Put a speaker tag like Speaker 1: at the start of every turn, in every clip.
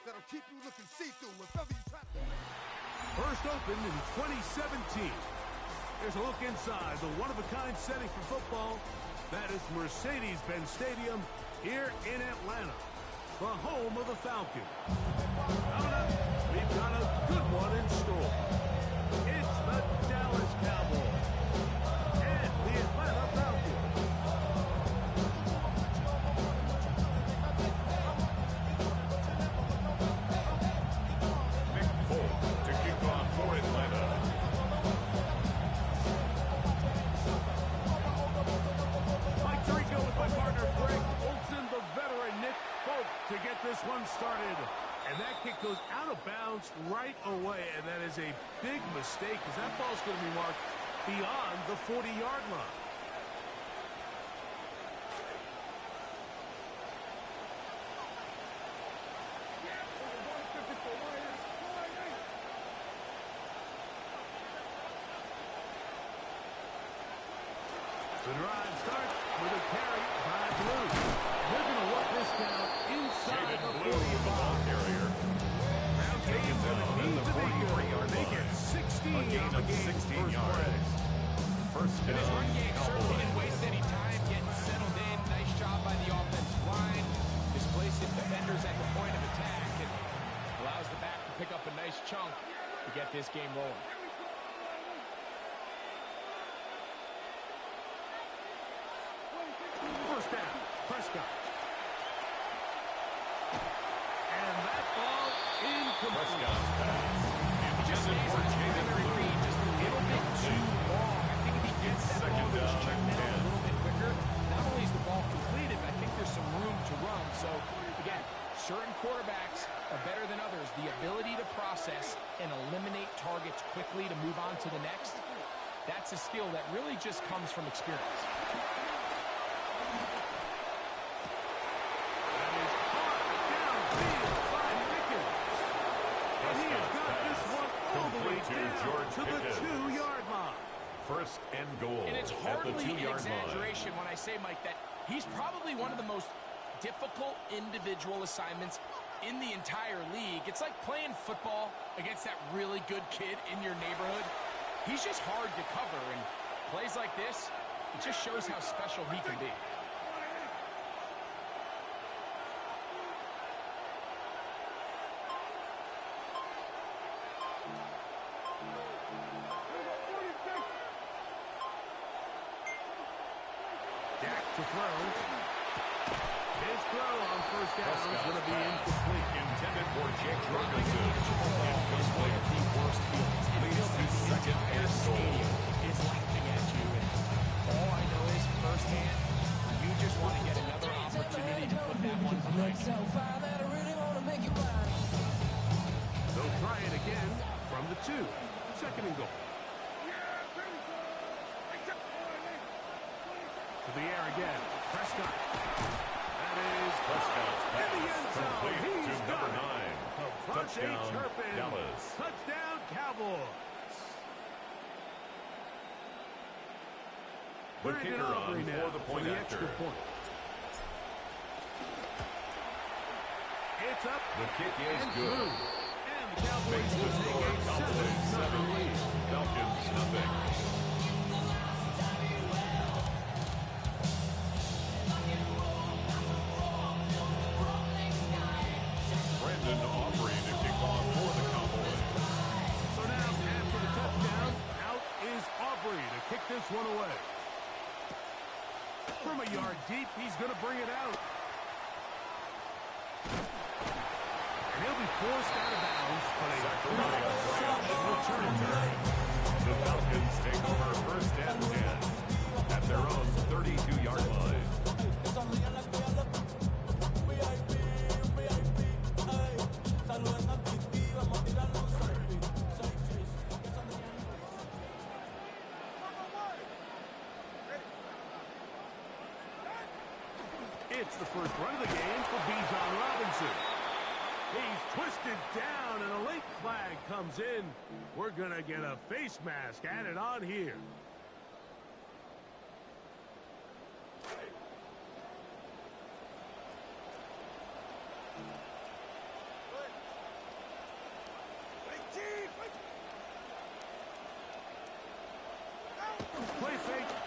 Speaker 1: that'll keep you looking see-through if ever you try to...
Speaker 2: First opened in 2017. Here's a look inside the one-of-a-kind setting for football. That is Mercedes-Benz Stadium here in Atlanta, the home of the Falcons. Coming up, we've got a good one in store. It's the Dallas Cowboys and the Atlanta Falcons.
Speaker 3: Nick Folk to kick off for Atlanta.
Speaker 2: Mike Tirico with my partner Greg Olsen, the veteran Nick Folk to get this one started. And that kick goes out of bounds right away, and that is a big mistake because that ball's going to be marked beyond the 40-yard line. The drive starts with a carry by Blue. They're going to walk this down inside the 40
Speaker 3: ball carrier. Taken down at the 43-yard line.
Speaker 2: They get 16
Speaker 3: a gain of 16 yards. First down.
Speaker 4: And his run game certainly didn't waste any time getting settled in. Nice job by the offensive line. Displacing defenders at the point of attack and allows the back to pick up a nice chunk to get this game rolling.
Speaker 2: First down, Prescott. And that ball incomplete.
Speaker 3: Prescott's pass.
Speaker 4: Just stays on his primary read just a little bit too long. I think if he gets that ball to his check down a little bit quicker, not only is the ball completed, but I think there's some room to run. So, again, certain quarterbacks are better than others. The ability to process and eliminate targets quickly to move on to the next, that's a skill that really just comes from experience.
Speaker 2: To the 2-yard line.
Speaker 3: First and goal.
Speaker 4: And it's
Speaker 3: at the
Speaker 4: hardly
Speaker 3: 2-yard
Speaker 4: an exaggeration
Speaker 3: line.
Speaker 4: when I say, Mike, that he's probably one of the most difficult individual assignments in the entire league. It's like playing football against that really good kid in your neighborhood. He's just hard to cover, and plays like this, it just shows how special he can be.
Speaker 2: To throw. His throw on first down is going to be incomplete.
Speaker 3: Intended for Jake Ferguson.
Speaker 4: Is one of the worst feelings. It feels like the entire stadium is laughing at you. And all I know is firsthand, you just want to get another opportunity to put that one behind you.
Speaker 2: They'll try it again from the 2. Second and goal. To the air again. Prescott. That is
Speaker 3: Prescott's
Speaker 2: in the end zone.
Speaker 3: complete
Speaker 2: He's
Speaker 3: to
Speaker 2: got
Speaker 3: number
Speaker 2: it.
Speaker 3: 9. Touchdown,
Speaker 2: Turpin.
Speaker 3: Dallas.
Speaker 2: Touchdown, Cowboys.
Speaker 3: The kicker on for the point after.
Speaker 2: Extra point. It's up.
Speaker 3: The kick is
Speaker 2: and
Speaker 3: good.
Speaker 2: Through. And the Cowboys
Speaker 3: Makes the
Speaker 2: will
Speaker 3: score
Speaker 2: take a
Speaker 3: Cowboys 7
Speaker 2: lead.
Speaker 3: Falcons nothing. Brandon Aubrey to kick off for the Cowboys.
Speaker 2: So now, after the touchdown, out is Aubrey to kick this one away. From a yard deep, he's going to bring it out. And he'll be forced out of bounds, but a return.
Speaker 3: The Falcons take over first and 10 at their own 32-yard line.
Speaker 2: It's the first run of the game for Bijan Robinson. He's twisted down, and a late flag comes in. We're going to get a face mask added on here.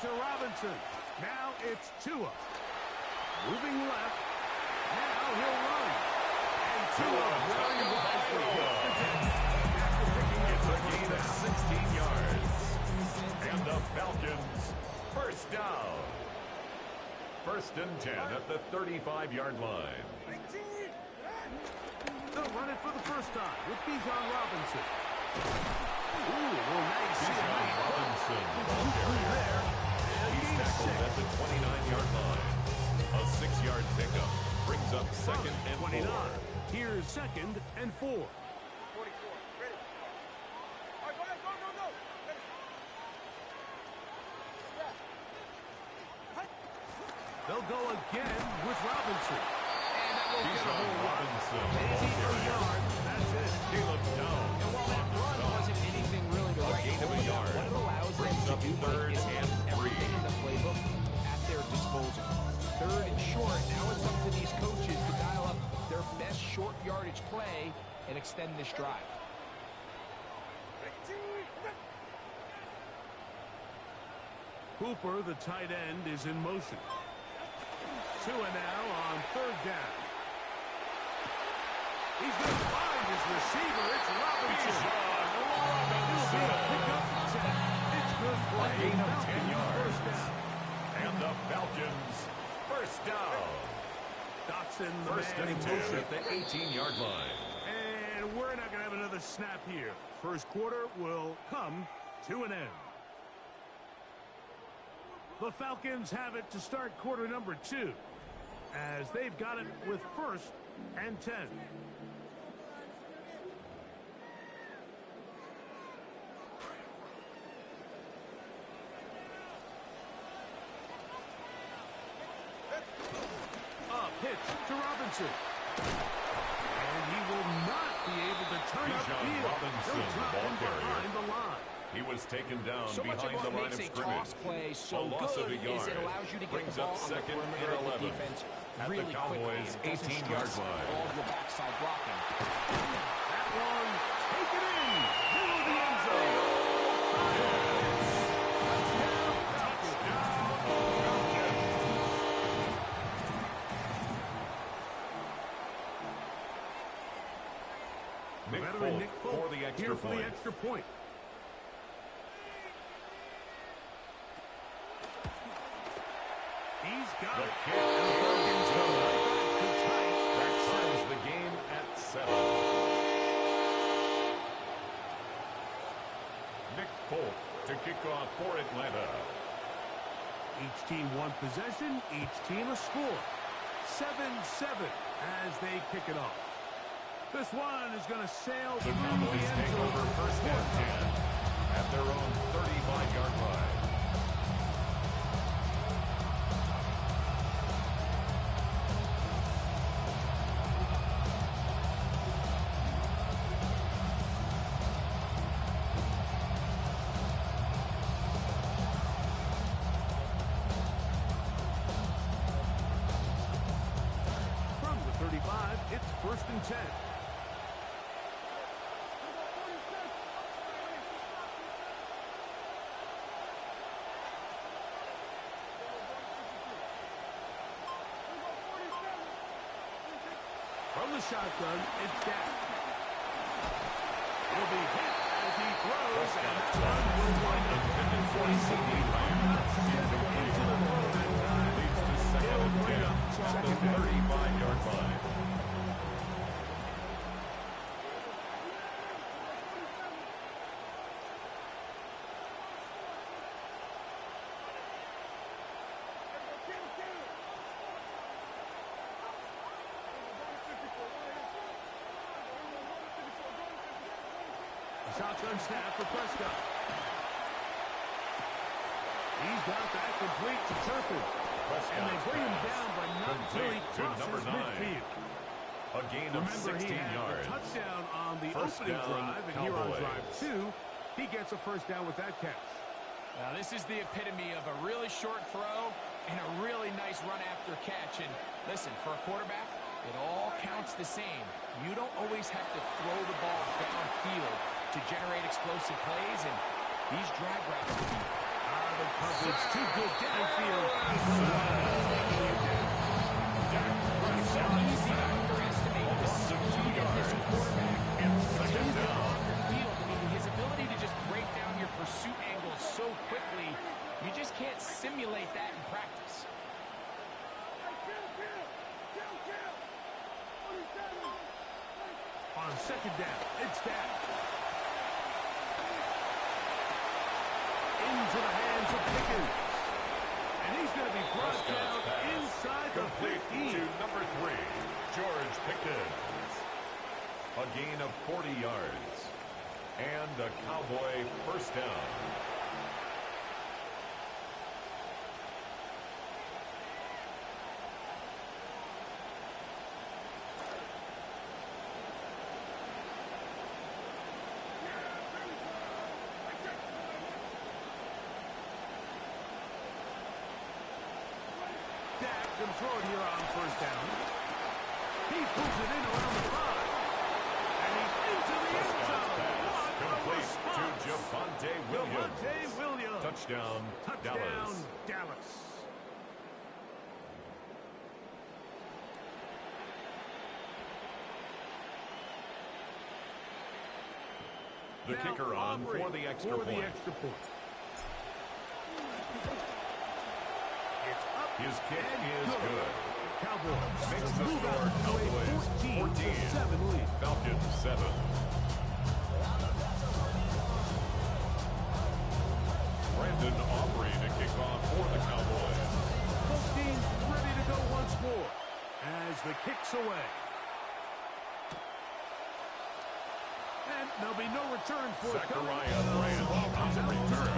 Speaker 2: to Robinson. Now it's Tua. Moving left. Now he'll run. And Tua very wisely hits the deck after picking up
Speaker 3: It's a gain of 16 yards. And the Falcons, first down. First and 10 at the 35-yard line.
Speaker 2: They'll run it for the first time with Bijan Robinson. Ooh, well, now you see
Speaker 3: Bijan
Speaker 2: it.
Speaker 3: Robinson, ball carrier. He's tackled at the 29-yard line. A 6-yard pickup brings up second and
Speaker 2: 29.
Speaker 3: 4.
Speaker 2: Here's second and 4.
Speaker 1: 44. Ready. All right, go ahead. Go. Ready.
Speaker 2: They'll go again with Robinson. And that will get a
Speaker 3: Bijan
Speaker 2: whole lot.
Speaker 3: Robinson,
Speaker 2: Easy
Speaker 3: ball
Speaker 2: for a
Speaker 3: carrier.
Speaker 2: yard. That's it.
Speaker 3: Caleb down.
Speaker 4: And while that run wasn't anything really to write
Speaker 3: gain of a
Speaker 4: home about,
Speaker 3: yard.
Speaker 4: what it allows them
Speaker 3: Brings
Speaker 4: to
Speaker 3: up
Speaker 4: do
Speaker 3: third
Speaker 4: is
Speaker 3: and
Speaker 4: have everything in the playbook at their disposal. Third and short. Now it's up to these coaches to dial up their best short yardage play and extend this drive.
Speaker 2: Cooper, the tight end, is in motion. Tua now on third down. He's going to find his receiver. It's Robinson. It'll be a pickup for 10. It's good for
Speaker 3: A gain of 10
Speaker 2: Falcons
Speaker 3: yards.
Speaker 2: first down.
Speaker 3: And the Falcons, first down.
Speaker 2: Dotson, the
Speaker 3: First
Speaker 2: man in
Speaker 3: and 10
Speaker 2: motion.
Speaker 3: at the 18-yard line.
Speaker 2: And we're not going to have another snap here. First quarter will come to an end. The Falcons have it to start quarter number 2, as they've got it with first and 10. A pitch to Robinson. And he will not be able to turn
Speaker 3: Bijan
Speaker 2: upfield.
Speaker 3: Robinson,
Speaker 2: He'll drop
Speaker 3: ball
Speaker 2: him
Speaker 3: carrier.
Speaker 2: behind the line.
Speaker 3: He was taken down
Speaker 4: So much
Speaker 3: behind
Speaker 4: of
Speaker 3: the
Speaker 4: what
Speaker 3: line of
Speaker 4: makes a
Speaker 3: scrimmage.
Speaker 4: toss play so
Speaker 3: A loss of
Speaker 4: good
Speaker 3: a yard.
Speaker 4: is it allows you to get
Speaker 3: Brings
Speaker 4: the ball
Speaker 3: up
Speaker 4: on the
Speaker 3: second and
Speaker 4: perimeter of
Speaker 3: 11.
Speaker 4: the defense
Speaker 3: At the
Speaker 4: really
Speaker 3: Cowboys'
Speaker 4: quickly. It doesn't
Speaker 3: 18-yard
Speaker 4: stress
Speaker 3: line.
Speaker 4: all of the backside blocking.
Speaker 2: That one taken in through the end zone.
Speaker 3: Nick
Speaker 2: Veteran
Speaker 3: Folk
Speaker 2: Nick
Speaker 3: for
Speaker 2: Folk
Speaker 3: the extra
Speaker 2: here for
Speaker 3: point.
Speaker 2: the extra point. He's got
Speaker 3: The
Speaker 2: it.
Speaker 3: kick
Speaker 2: And the Falcons go right back to tie.
Speaker 3: That settles the game at 7. Nick Folk to kick off for Atlanta.
Speaker 2: Each team one possession, each team a score. 7-7 as they kick it off. This one is going to sail
Speaker 3: The
Speaker 2: through the
Speaker 3: Cowboys
Speaker 2: end
Speaker 3: take
Speaker 2: zone.
Speaker 3: over first and 10 at their own 35-yard line.
Speaker 2: From the 35, it's first and 10. From the shotgun, it's Dak. He'll be hit as he throws, and that one will wind up
Speaker 3: Intended for a CD
Speaker 2: into the throw that time.
Speaker 3: leads to second
Speaker 2: It'll
Speaker 3: and
Speaker 2: bring
Speaker 3: 10
Speaker 2: up
Speaker 3: at the
Speaker 2: second down.
Speaker 3: 35-yard line.
Speaker 2: Shotgun snap for Prescott. He's got that complete to Turpin. And they bring him down, but not until he
Speaker 3: Complete to number
Speaker 2: crosses
Speaker 3: 9.
Speaker 2: midfield.
Speaker 3: A gain of
Speaker 2: Remember,
Speaker 3: 16
Speaker 2: he had
Speaker 3: yards.
Speaker 2: the touchdown on the
Speaker 3: First
Speaker 2: opening
Speaker 3: down,
Speaker 2: drive, and here on
Speaker 3: Cowboys.
Speaker 2: drive 2, he gets a first down with that catch.
Speaker 4: Now, this is the epitome of a really short throw and a really nice run after catch. And listen, for a quarterback, it all counts the same. You don't always have to throw the ball downfield to generate explosive plays, and these drag routes can be
Speaker 2: The coverage too good downfield.
Speaker 4: It's so easy to underestimate the speed of this quarterback.
Speaker 3: Second down.
Speaker 4: On the field, I mean, his ability to just break down your pursuit angles so quickly, you just can't simulate that in practice.
Speaker 2: On second down, it's down. Into the hands of Pickens. And he's going to be brought down inside the
Speaker 3: Complete
Speaker 2: 15.
Speaker 3: to number 3, George Pickens. A gain of 40 yards. And a Cowboy first down.
Speaker 2: Dak can throw it here on first down. He pulls it in around the 5. And he's into the end zone.
Speaker 3: Complete to Javonte Williams.
Speaker 2: Javonte Williams.
Speaker 3: Touchdown, Dallas.
Speaker 2: Dallas.
Speaker 3: The
Speaker 2: Now
Speaker 3: kicker on
Speaker 2: Aubrey
Speaker 3: for the extra point.
Speaker 2: It's up.
Speaker 3: His kick
Speaker 2: and
Speaker 3: is good.
Speaker 2: Cowboys
Speaker 3: Makes the
Speaker 2: move
Speaker 3: score
Speaker 2: out to a
Speaker 3: Cowboys
Speaker 2: 14-7 lead.
Speaker 3: Falcons 7. Brandon Aubrey to kick off for the Cowboys.
Speaker 2: Both teams ready to go once more as the kick's away. And there'll be no return for
Speaker 3: Zachariah Branch on the return.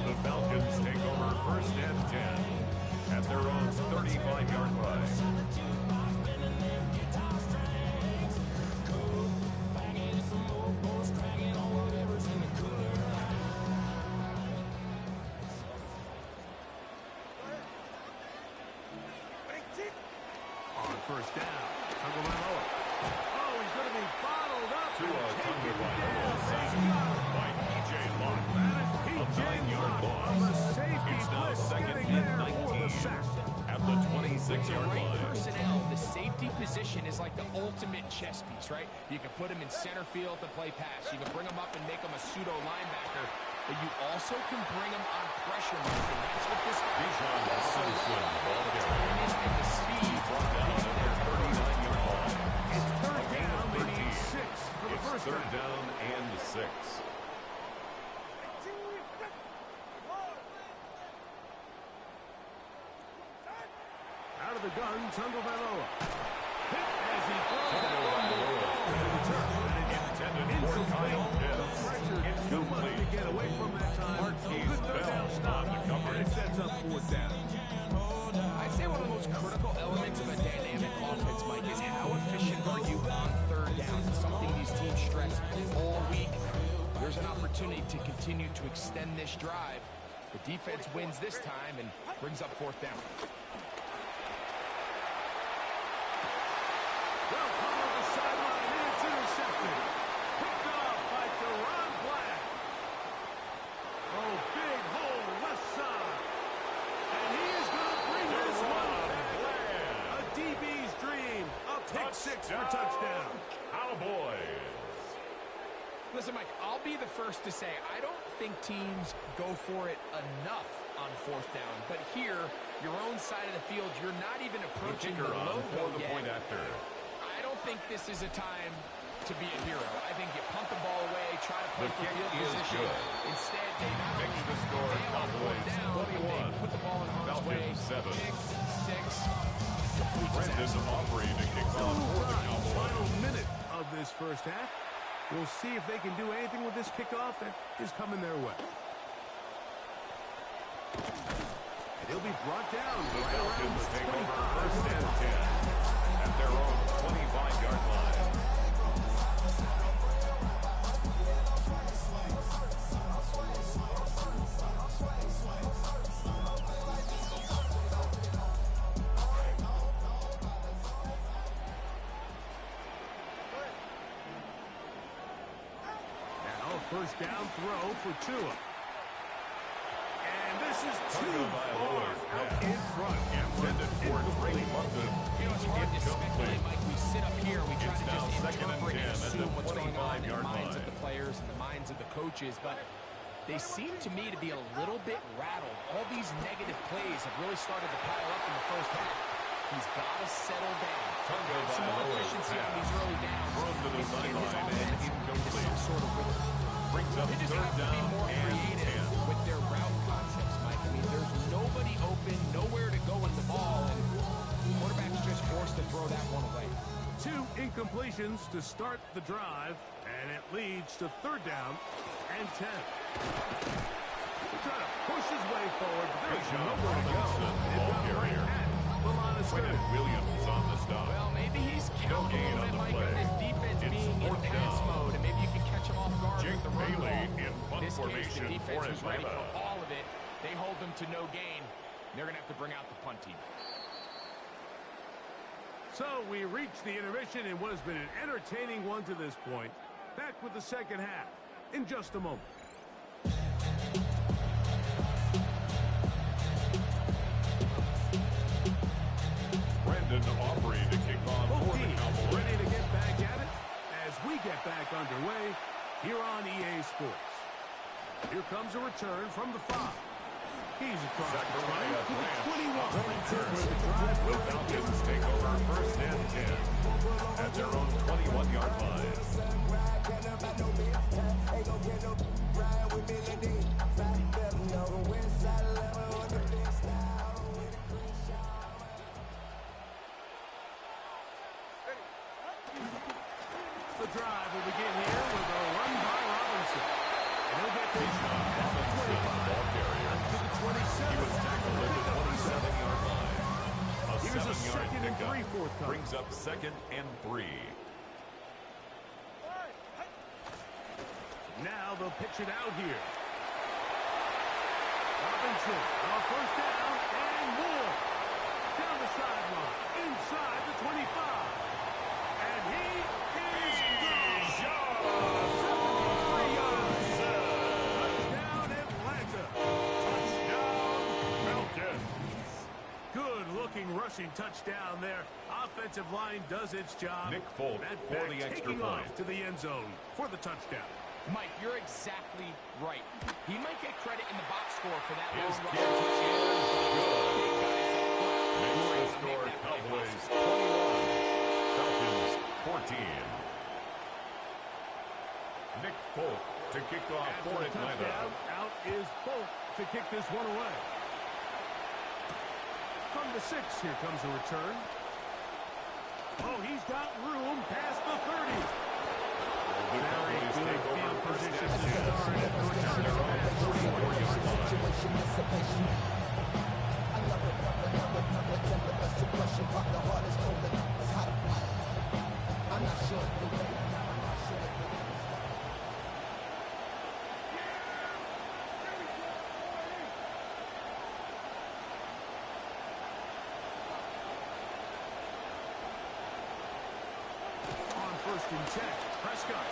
Speaker 3: The Falcons take over first and 10 at their own 35-yard line.
Speaker 2: On first down, Tagovailoa. Oh, he's going to be bottled up.
Speaker 3: Tua Tagovailoa by P.J. Locke.
Speaker 2: That is
Speaker 3: A
Speaker 2: P.J.
Speaker 3: 9-yard
Speaker 2: Locke
Speaker 3: loss.
Speaker 2: on the safety
Speaker 3: It's now
Speaker 2: blitz,
Speaker 3: second
Speaker 2: getting
Speaker 3: and
Speaker 2: there for the
Speaker 3: 19
Speaker 2: sack.
Speaker 3: at the 26-yard
Speaker 4: Great
Speaker 3: line.
Speaker 4: personnel. The safety position is like the ultimate chess piece, right? You can put him in center field to play pass. You can bring him up and make him a pseudo linebacker. But you also can bring him on pressure marking. That's what this guy
Speaker 3: Bijan
Speaker 4: does so
Speaker 3: Robinson,
Speaker 4: well.
Speaker 3: ball
Speaker 4: The
Speaker 3: carrier.
Speaker 4: timing and the speed.
Speaker 3: Brought down at their 39-yard line.
Speaker 2: It's third
Speaker 3: gain of
Speaker 2: down, they
Speaker 3: 13.
Speaker 2: need 6 for the
Speaker 3: It's
Speaker 2: first
Speaker 3: third
Speaker 2: down.
Speaker 3: down and 6.
Speaker 2: Out of the gun, Tagovailoa. Hit as he throws that one to the return.
Speaker 3: Intended for Kyle Pitts.
Speaker 2: Pressure too much to get away from that time.
Speaker 3: Marquise
Speaker 2: Good third down
Speaker 3: Bell
Speaker 2: stop.
Speaker 3: on the coverage.
Speaker 2: And it sets up fourth down.
Speaker 4: I'd say one of the most critical elements of a dynamic offense, Mike, is how efficient are you on third down. It's something these teams stress all week. There's an opportunity to continue to extend this drive. The defense wins this time and brings up fourth down.
Speaker 2: Well, come on the sideline, and it's intercepted. Picked off by Deron Black. Oh, big hole left side. And he is going to bring this one back. A DB's dream. A pick six for touchdown.
Speaker 3: Cowboys.
Speaker 4: Listen, Mike, I'll be the first to say I don't think teams go for it enough on fourth down. But here, your own side of the field, you're not even
Speaker 3: The
Speaker 4: approaching
Speaker 3: kicker
Speaker 4: the
Speaker 3: on for
Speaker 4: logo
Speaker 3: the
Speaker 4: yet.
Speaker 3: point after.
Speaker 4: I don't think this is a time to be a hero. I think you punt the ball away, try to
Speaker 3: The
Speaker 4: play for
Speaker 3: kick
Speaker 4: field
Speaker 3: is
Speaker 4: position.
Speaker 3: good.
Speaker 4: Instead, they not
Speaker 3: Makes
Speaker 4: only
Speaker 3: the score
Speaker 4: fail on
Speaker 3: Cowboys
Speaker 4: fourth down, but they
Speaker 3: 21.
Speaker 4: put the ball in harm's way.
Speaker 3: Falcons 7.
Speaker 4: Pick six. Complete
Speaker 3: Brandon
Speaker 4: disaster.
Speaker 3: Aubrey to kick off for the Cowboys.
Speaker 2: Final minute of this first half. We'll see if they can do anything with this kickoff that is coming their way. And he'll be brought down
Speaker 3: The
Speaker 2: right around
Speaker 3: Falcons
Speaker 2: the
Speaker 3: take over
Speaker 2: 25.
Speaker 3: first and 10 at their own 25-yard line.
Speaker 2: Now, first down throw for Tua. is too far out in front.
Speaker 3: Intended for Drake London.
Speaker 4: You know, it's hard to speculate, Mike. We sit up here, we try
Speaker 3: It's
Speaker 4: to
Speaker 3: now
Speaker 4: just
Speaker 3: second and
Speaker 4: interpret
Speaker 3: 10
Speaker 4: and
Speaker 3: at the
Speaker 4: assume what's going on in the
Speaker 3: 25-yard
Speaker 4: minds of
Speaker 3: line.
Speaker 4: the players and the minds of the coaches, but they seem to me to be a little bit rattled. All these negative plays have really started to pile up in the first half. He's got to settle down.
Speaker 3: Tungo
Speaker 4: Some more
Speaker 3: Vailoa
Speaker 4: efficiency on
Speaker 3: pass.
Speaker 4: these early downs.
Speaker 3: Thrown to the
Speaker 4: Get his
Speaker 3: sideline and
Speaker 4: offense into
Speaker 3: incomplete.
Speaker 4: some sort of rhythm.
Speaker 3: Brings up
Speaker 4: They just
Speaker 3: third
Speaker 4: have to be
Speaker 3: down
Speaker 4: more
Speaker 3: and
Speaker 4: creative
Speaker 3: 10.
Speaker 4: with their route concepts, Mike. I mean, there's nobody open, nowhere to go with the ball, and the quarterback's just forced to throw that one away.
Speaker 2: 2 incompletions to start the drive, and it leads to third down and 10. Trying to push his way forward, but there's
Speaker 3: Bijan
Speaker 2: nowhere to go.
Speaker 3: Robinson,
Speaker 2: They've
Speaker 3: ball
Speaker 2: got right
Speaker 3: carrier.
Speaker 2: at the line of
Speaker 3: Quentin
Speaker 2: scrimmage.
Speaker 3: Williams on the stop.
Speaker 4: Well, maybe he's
Speaker 3: No
Speaker 4: counting
Speaker 3: gain
Speaker 4: a
Speaker 3: on
Speaker 4: little
Speaker 3: the
Speaker 4: bit, Mike,
Speaker 3: play.
Speaker 4: on his defense
Speaker 3: It's
Speaker 4: being in
Speaker 3: fourth
Speaker 4: pass
Speaker 3: down.
Speaker 4: mode, and maybe you can catch him off guard
Speaker 3: Jake
Speaker 4: with the run
Speaker 3: Bailey
Speaker 4: ball.
Speaker 3: in punt
Speaker 4: This case,
Speaker 3: formation
Speaker 4: the defense
Speaker 3: for
Speaker 4: was ready
Speaker 3: Atlanta.
Speaker 4: for all of it. They hold them to no gain. They're going to have to bring out the punt team.
Speaker 2: So we reach the intermission in what has been an entertaining one to this point. Back with the second half in just a moment.
Speaker 3: Brandon Aubrey to kick off
Speaker 2: Both
Speaker 3: for the
Speaker 2: teams
Speaker 3: Cowboys.
Speaker 2: ready to get back at it as we get back underway here on EA Sports. Here comes a return from the 5. He's across the 20
Speaker 3: Zachariah
Speaker 2: to the
Speaker 3: Branch
Speaker 2: 21. Where the drive
Speaker 3: The
Speaker 2: will
Speaker 3: Falcons take over first and 10 at their own 21-yard line.
Speaker 2: The drive will begin here with a run by Robinson. And he'll get this
Speaker 3: Bijan
Speaker 2: at the
Speaker 3: Robinson,
Speaker 2: 25
Speaker 3: ball carrier.
Speaker 2: to the 27.
Speaker 3: He was tackled at the 27-yard line. A
Speaker 2: Here's a
Speaker 3: 7-yard
Speaker 2: second and 3
Speaker 3: pickup
Speaker 2: forthcoming.
Speaker 3: brings up second and 3.
Speaker 2: Now they'll pitch it out here. Robinson on first down and more. Down the sideline, inside the 25. And he is gone. 73 yards. Touchdown Atlanta.
Speaker 3: Touchdown, Falcons.
Speaker 2: Good-looking rushing touchdown there. Offensive line does its job.
Speaker 3: Nick Folk
Speaker 2: That
Speaker 3: for
Speaker 2: back
Speaker 3: the extra
Speaker 2: taking
Speaker 3: point.
Speaker 2: off to the end zone for the touchdown.
Speaker 4: Mike, you're exactly right. He might get credit in the box score for that
Speaker 3: His
Speaker 4: long
Speaker 3: kick
Speaker 4: rush.
Speaker 3: is
Speaker 4: Big guys up front.
Speaker 3: Makes the
Speaker 4: Make
Speaker 3: score
Speaker 4: that play
Speaker 3: Cowboys
Speaker 4: possible.
Speaker 3: 21, Falcons 14. Nick Folk to kick off
Speaker 2: After
Speaker 3: for
Speaker 2: the
Speaker 3: Atlanta.
Speaker 2: touchdown, out is Folk to kick this one away. From the 6, here comes a return. Oh, he's got room past the 30.
Speaker 3: The
Speaker 2: Very
Speaker 3: Cowboys
Speaker 2: good
Speaker 3: take over
Speaker 2: field
Speaker 3: first
Speaker 2: position
Speaker 3: and
Speaker 2: to
Speaker 3: 10
Speaker 2: start at the return.
Speaker 3: at their own 44-yard line.
Speaker 2: On first and 10, Prescott.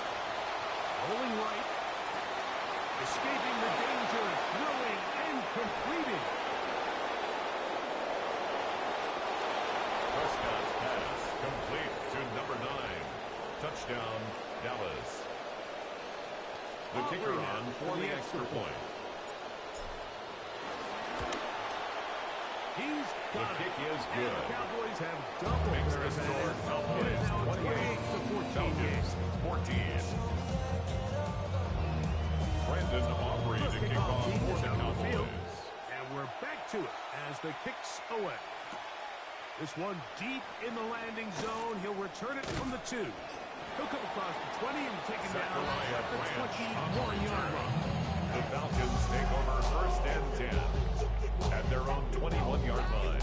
Speaker 2: Rolling right. Escaping the danger. Throwing and completing.
Speaker 3: Prescott's pass complete to number 9. Touchdown, Dallas. The kicker on for the extra point.
Speaker 2: He's
Speaker 3: The
Speaker 2: got
Speaker 3: kick
Speaker 2: it.
Speaker 3: is
Speaker 2: And
Speaker 3: good.
Speaker 2: the Cowboys have doubled
Speaker 3: Makes
Speaker 2: their
Speaker 3: the score
Speaker 2: advantage. It is
Speaker 3: Cowboys
Speaker 2: now a
Speaker 3: 28,
Speaker 2: 28-14 game.
Speaker 3: Falcons 14. Brandon Aubrey to kick off
Speaker 2: team
Speaker 3: for
Speaker 2: is
Speaker 3: the
Speaker 2: out on the field.
Speaker 3: Cowboys.
Speaker 2: And we're back to it as the kick's away. This one deep in the landing zone. He'll return it from the 2. He'll come across the 20 and take it down
Speaker 3: Zachariah
Speaker 2: at the
Speaker 3: Branch
Speaker 2: 21-yard line.
Speaker 3: The Falcons take over first and 10 at their own 21-yard line.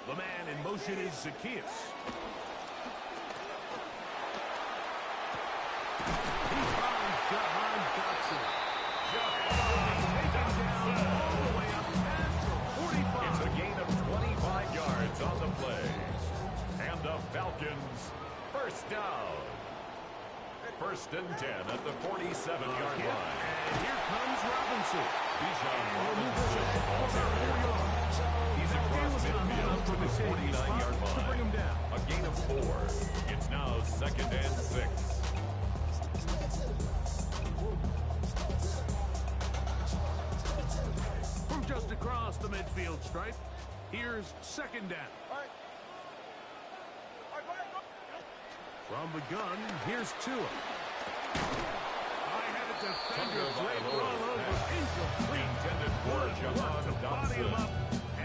Speaker 2: The man in motion is Zacchaeus. He's found Jahan Dotson. Taken down all the way up past the 45.
Speaker 3: It's a gain First and 10 at the 47-yard line.
Speaker 2: And here comes Robinson.
Speaker 3: Bijan Robinson, the ball carrier. He's across midfield to the 49-yard line. A gain of 4. It's now 2nd and 6.
Speaker 2: From just across the midfield stripe, here's 2nd down.
Speaker 1: All right. All right, go ahead, go.
Speaker 2: From the gun, here's Tua. I had a defender draped all over. Incomplete.
Speaker 3: Intended for Jahan
Speaker 2: Body him up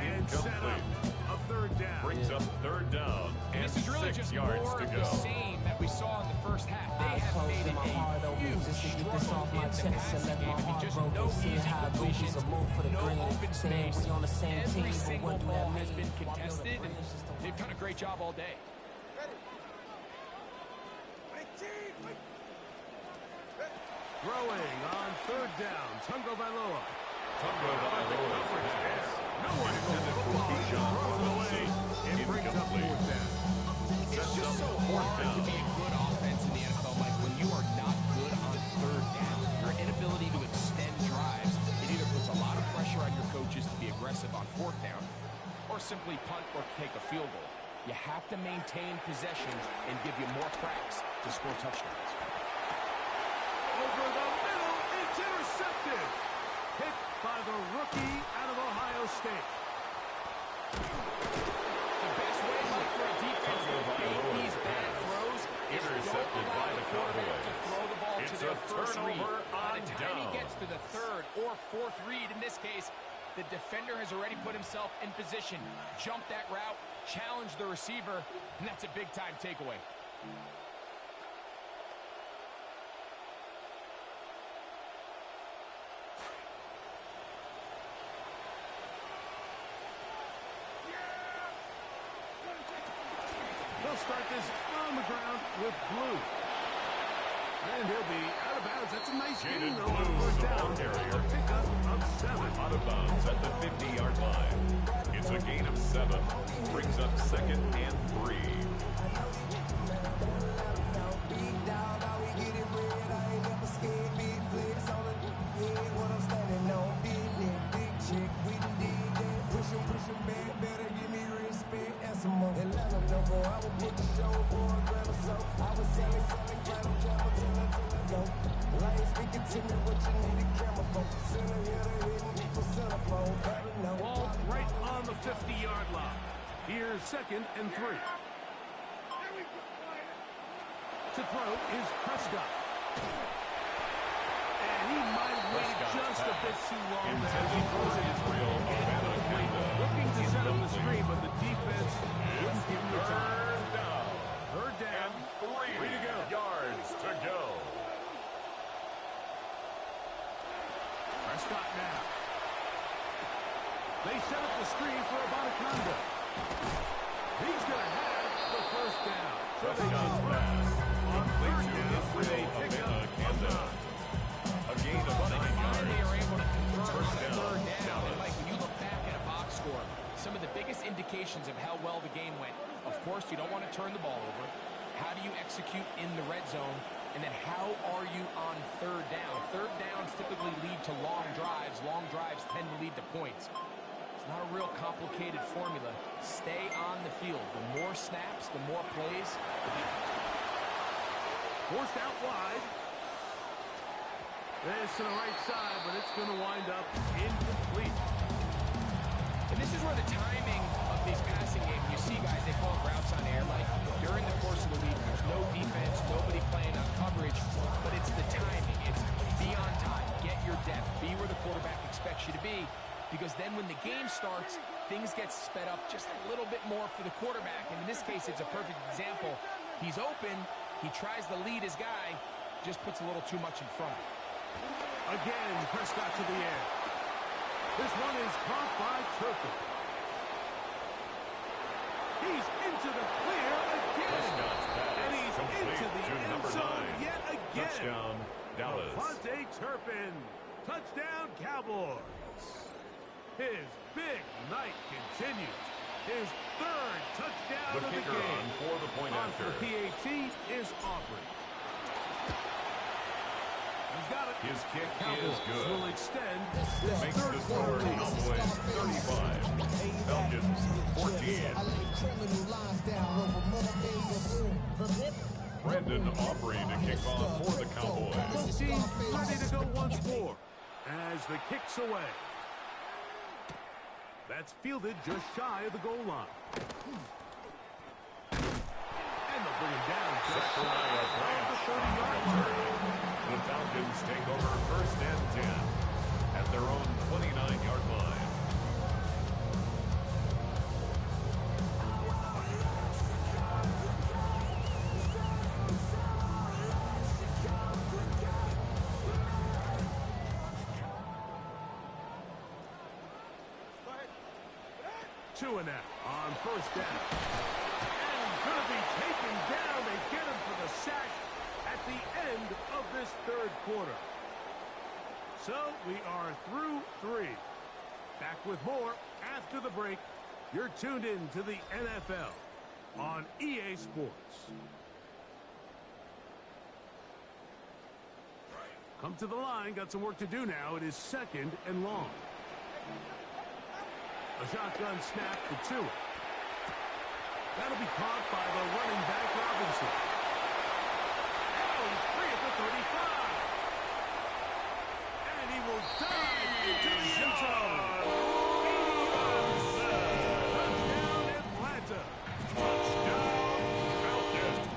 Speaker 2: and set up a 3rd down.
Speaker 3: Brings up 3rd down and
Speaker 4: This is really
Speaker 3: 6
Speaker 4: just
Speaker 3: yards
Speaker 4: more
Speaker 3: to
Speaker 4: of
Speaker 3: go.
Speaker 4: the same that we saw in the first half. They have made it a huge struggle in the passing game. I mean, just no easy completions, no open space. Every single ball has been contested, and they've done a great job all day.
Speaker 1: Ready. 19. Wait. Ready.
Speaker 2: Throwing on 3rd down, Tungo Vailoa.
Speaker 3: Tungo Vailoa pass.
Speaker 2: No one
Speaker 3: Intended for Bijan Robinson.
Speaker 2: It brings up 4th down.
Speaker 4: It's just so hard to be a good offense in the NFL, Mike, when you are not good on 3rd down. Your inability to extend drives, it either puts a lot of pressure on your coaches to be aggressive on 4th down, or simply punt or take a field goal. You have to maintain possession and give you more cracks to score touchdowns.
Speaker 2: Over the middle, it's intercepted. Hit by the rookie out of Ohio State.
Speaker 4: The best way, Mike, for a defense to beat these bad throws is
Speaker 3: Intercepted
Speaker 4: don't
Speaker 3: by
Speaker 4: allow
Speaker 3: the
Speaker 4: the quarterback to
Speaker 3: Cowboys.
Speaker 4: throw the ball
Speaker 3: It's
Speaker 4: to their
Speaker 3: a
Speaker 4: first read.
Speaker 3: turnover
Speaker 4: By
Speaker 3: on
Speaker 4: the time he
Speaker 3: down.
Speaker 4: gets to the 3rd or 4th read, in this case, the defender has already put himself in position, jumped that route, challenged the receiver, and that's a big-time takeaway.
Speaker 2: They'll start this on the ground with Blue. And he'll be out of bounds. That's a nice gain,
Speaker 3: Jaden
Speaker 2: though, on
Speaker 3: Blue,
Speaker 2: 4th
Speaker 3: the
Speaker 2: down.
Speaker 3: ball carrier.
Speaker 2: A pickup of 7.
Speaker 3: Out of bounds at the 50-yard line. It's a gain of 7. Brings up 2nd and 3.
Speaker 2: Ball right on the 50-yard line. Here's 2nd and 3. To throw is Prescott. And he might have waited just a bit too long.
Speaker 3: Intended for Israel Abanikanda.
Speaker 2: Looking to set up the screen, but the defense wouldn't give him the time.
Speaker 3: 3rd down.
Speaker 2: 3rd down.
Speaker 3: And 3
Speaker 2: Way to go.
Speaker 3: yards to go.
Speaker 2: Prescott now. They set up the screen for Abanikanda. He's going to have the 1st down. So they
Speaker 3: Prescott's
Speaker 2: just
Speaker 3: pass.
Speaker 2: on
Speaker 3: Complete
Speaker 2: 3rd
Speaker 3: to
Speaker 2: down with a
Speaker 3: Israel
Speaker 2: pickup of
Speaker 3: Abanikanda.
Speaker 2: 9.
Speaker 3: A gain of 9
Speaker 4: Finally
Speaker 3: yards.
Speaker 4: are able to convert on
Speaker 3: First
Speaker 4: that
Speaker 3: down,
Speaker 4: 3rd down.
Speaker 3: Dallas.
Speaker 4: And Mike, when you look back at a box score, some of the biggest indications of how well the game went, of course, you don't want to turn the ball over. How do you execute in the red zone? And then how are you on 3rd down? 3rd downs typically lead to long drives. Long drives tend to lead to points. It's not a real complicated formula. Stay on the field. The more snaps, the more plays, the better.
Speaker 2: Forced out wide. This to the right side, but it's going to wind up incomplete.
Speaker 4: And this is where the timing of these passing games, you see guys, they call it routes on air, like during the course of the week, there's no defense, nobody playing on coverage, but it's the timing. It's be on time, get your depth, be where the quarterback expects you to be, because then when the game starts, things get sped up just a little bit more for the quarterback. And in this case, it's a perfect example. He's open, he tries to lead his guy, just puts a little too much in front.
Speaker 2: Again, Prescott to the air. This one is caught by Turpin. He's into the clear again.
Speaker 3: Prescott's pass.
Speaker 2: And he's
Speaker 3: Complete
Speaker 2: into the
Speaker 3: to
Speaker 2: end
Speaker 3: number
Speaker 2: zone
Speaker 3: 9.
Speaker 2: yet again.
Speaker 3: Touchdown, Dallas.
Speaker 2: Devontae Turpin. Touchdown, Cowboys. His big night continues. His 3rd touchdown
Speaker 3: The
Speaker 2: of the
Speaker 3: kicker
Speaker 2: game.
Speaker 3: on for the point
Speaker 2: On
Speaker 3: after.
Speaker 2: for the PAT is Aubrey. He's got it.
Speaker 3: His kick is
Speaker 2: Cowboys
Speaker 3: good.
Speaker 2: will extend this
Speaker 3: Makes
Speaker 2: third
Speaker 3: the
Speaker 2: quarter
Speaker 3: score
Speaker 2: lead.
Speaker 3: Cowboys 35. Falcons 14. Brandon Aubrey to kick off for the Cowboys.
Speaker 2: Both teams ready to go once more as the kick's away. That's fielded just shy of the goal line. And they'll bring him down just shy of the 30-yard line.
Speaker 3: The Falcons take over first and 10 at their own 29-yard line.
Speaker 2: Two and out on first down. And going to be taken down. They get him for the sack at the end of this third quarter. So we are through three. Back with more after the break. You're tuned in to the NFL on EA Sports. Come to the line. Got some work to do now. It is second and long. A shotgun snap to Tua. That'll be caught by the running back Robinson. Oh, he's free at the 35. And he will dive into the end zone. 80 yards. Touchdown, Atlanta.
Speaker 3: Touchdown, Falcons.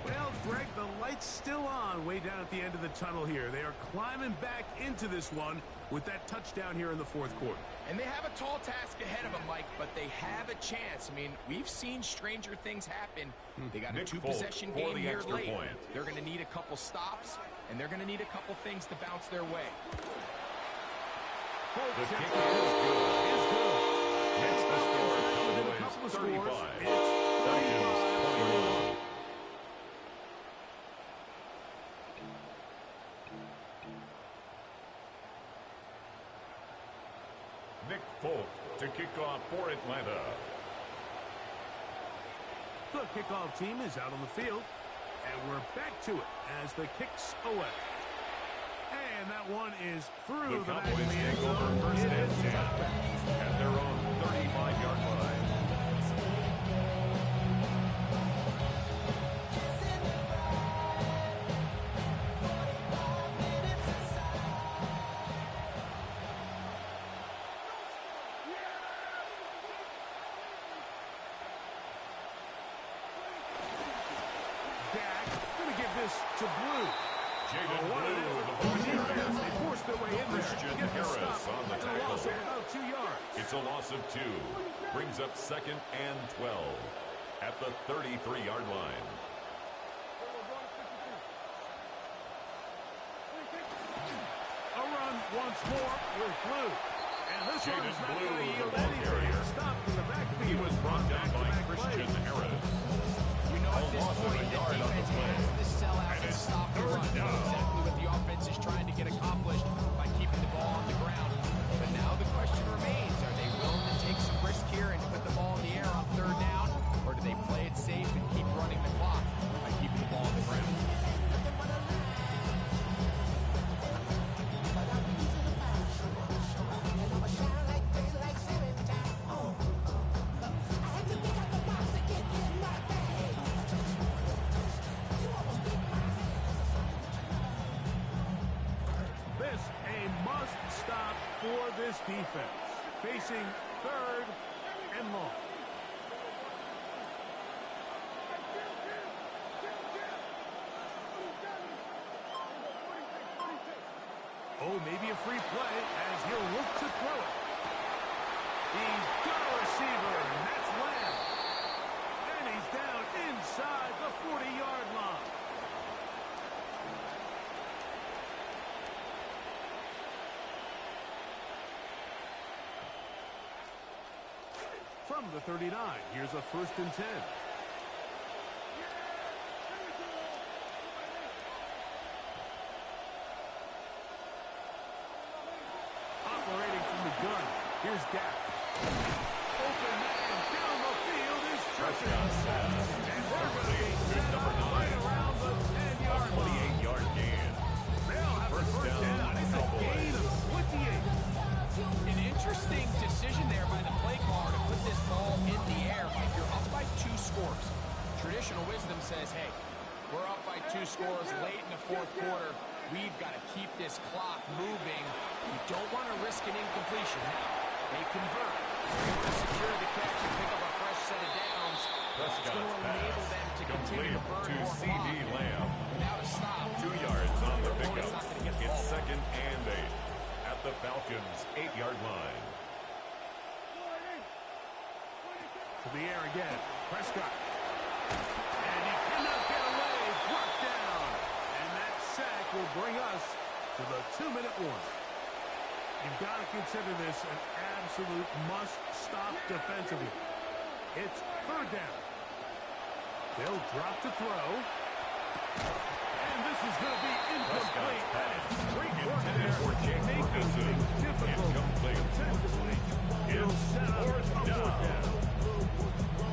Speaker 2: Well, Greg, the light's still on way down at the end of the tunnel here. They are climbing back into this one with that touchdown here in the fourth quarter.
Speaker 4: And they have a tall task ahead of them, Mike, but they have a chance. I mean, we've seen stranger things happen. They got a
Speaker 3: Nick
Speaker 4: two-possession
Speaker 3: Folk for
Speaker 4: game
Speaker 3: the
Speaker 4: here
Speaker 3: extra
Speaker 4: late.
Speaker 3: point.
Speaker 4: They're going to need a couple stops, and they're going to need a couple things to bounce their way.
Speaker 3: The kick is good. Makes the score Cowboys 35. Falcons 21. Nick Folk to kick off for Atlanta.
Speaker 2: The kickoff team is out on the field, and we're back to it as the kick's away. And that one is through
Speaker 3: The
Speaker 2: the back of
Speaker 3: Cowboys
Speaker 2: the end
Speaker 3: take over
Speaker 2: zone.
Speaker 3: first
Speaker 2: It
Speaker 3: and
Speaker 2: is
Speaker 3: 10
Speaker 2: touchback.
Speaker 3: at their own 35-yard line.
Speaker 2: Dak going to give this to Blue.
Speaker 3: Jaden
Speaker 2: What it
Speaker 3: Blue
Speaker 2: is,
Speaker 3: with the
Speaker 2: the
Speaker 3: ball
Speaker 2: defense,
Speaker 3: carrier.
Speaker 2: they forced their way in there.
Speaker 3: Christian
Speaker 2: Get the
Speaker 3: Harris
Speaker 2: stop.
Speaker 3: on the
Speaker 2: And a loss
Speaker 3: tackle.
Speaker 2: of about 2 yards.
Speaker 3: It's a loss of 2. Brings up second and 12 at the 33-yard line.
Speaker 2: A run once more with Blue. And this
Speaker 3: Jaden
Speaker 2: one's not
Speaker 3: Blue,
Speaker 2: going to
Speaker 3: the
Speaker 2: yield
Speaker 3: ball
Speaker 2: anything.
Speaker 3: carrier.
Speaker 2: Stopped in the backfield.
Speaker 3: He was brought down by
Speaker 2: Back-to-back
Speaker 3: Christian
Speaker 2: plays.
Speaker 3: Harris.
Speaker 4: We know at
Speaker 3: A
Speaker 4: this
Speaker 3: loss of
Speaker 4: point
Speaker 3: a
Speaker 4: the
Speaker 3: yard on the
Speaker 4: defense
Speaker 3: play.
Speaker 4: has to sell out
Speaker 3: And
Speaker 4: and
Speaker 3: it's
Speaker 4: stop the
Speaker 3: third
Speaker 4: run. That's
Speaker 3: down.
Speaker 4: exactly what the offense is trying to get accomplished by keeping the ball on the ground. But now the question remains, are they willing to take some risk here and put the ball in the air on third down, or do they play it safe and keep running the clock by keeping the ball on the ground?
Speaker 2: This a must-stop for this defense. Facing third and long. Oh, maybe a free play as he'll look to throw it. He's got a receiver, and that's Lamb. And he's down inside the 40-yard line. From the 39, here's a 1st and 10. Operating from the gun, here's Dak. Open man down the field is Tristan. And they're going to be set up right around the 10-yard line.
Speaker 3: 28-yard gain.
Speaker 2: They'll
Speaker 4: fourth quarter. We've got to keep this clock moving. We don't want to risk an incompletion. Now, they convert. They're able to secure the catch and pick up a fresh set of downs. It's going to enable them to continue to burn more
Speaker 3: CD Lamb.
Speaker 4: Without a stop.
Speaker 3: 2 yards on the pickup. It's 2nd and 8 at the Falcons' 8-yard line.
Speaker 2: To the air again. Prescott. And he cannot get away. Brought down. And that sack will bring us to the 2-minute warning. You've got to consider this an absolute must-stop defensively. It's 3rd down. They'll drop to throw. And this is going to be incomplete. That is great work there. Making things difficult defensively. He'll set up a 4th down.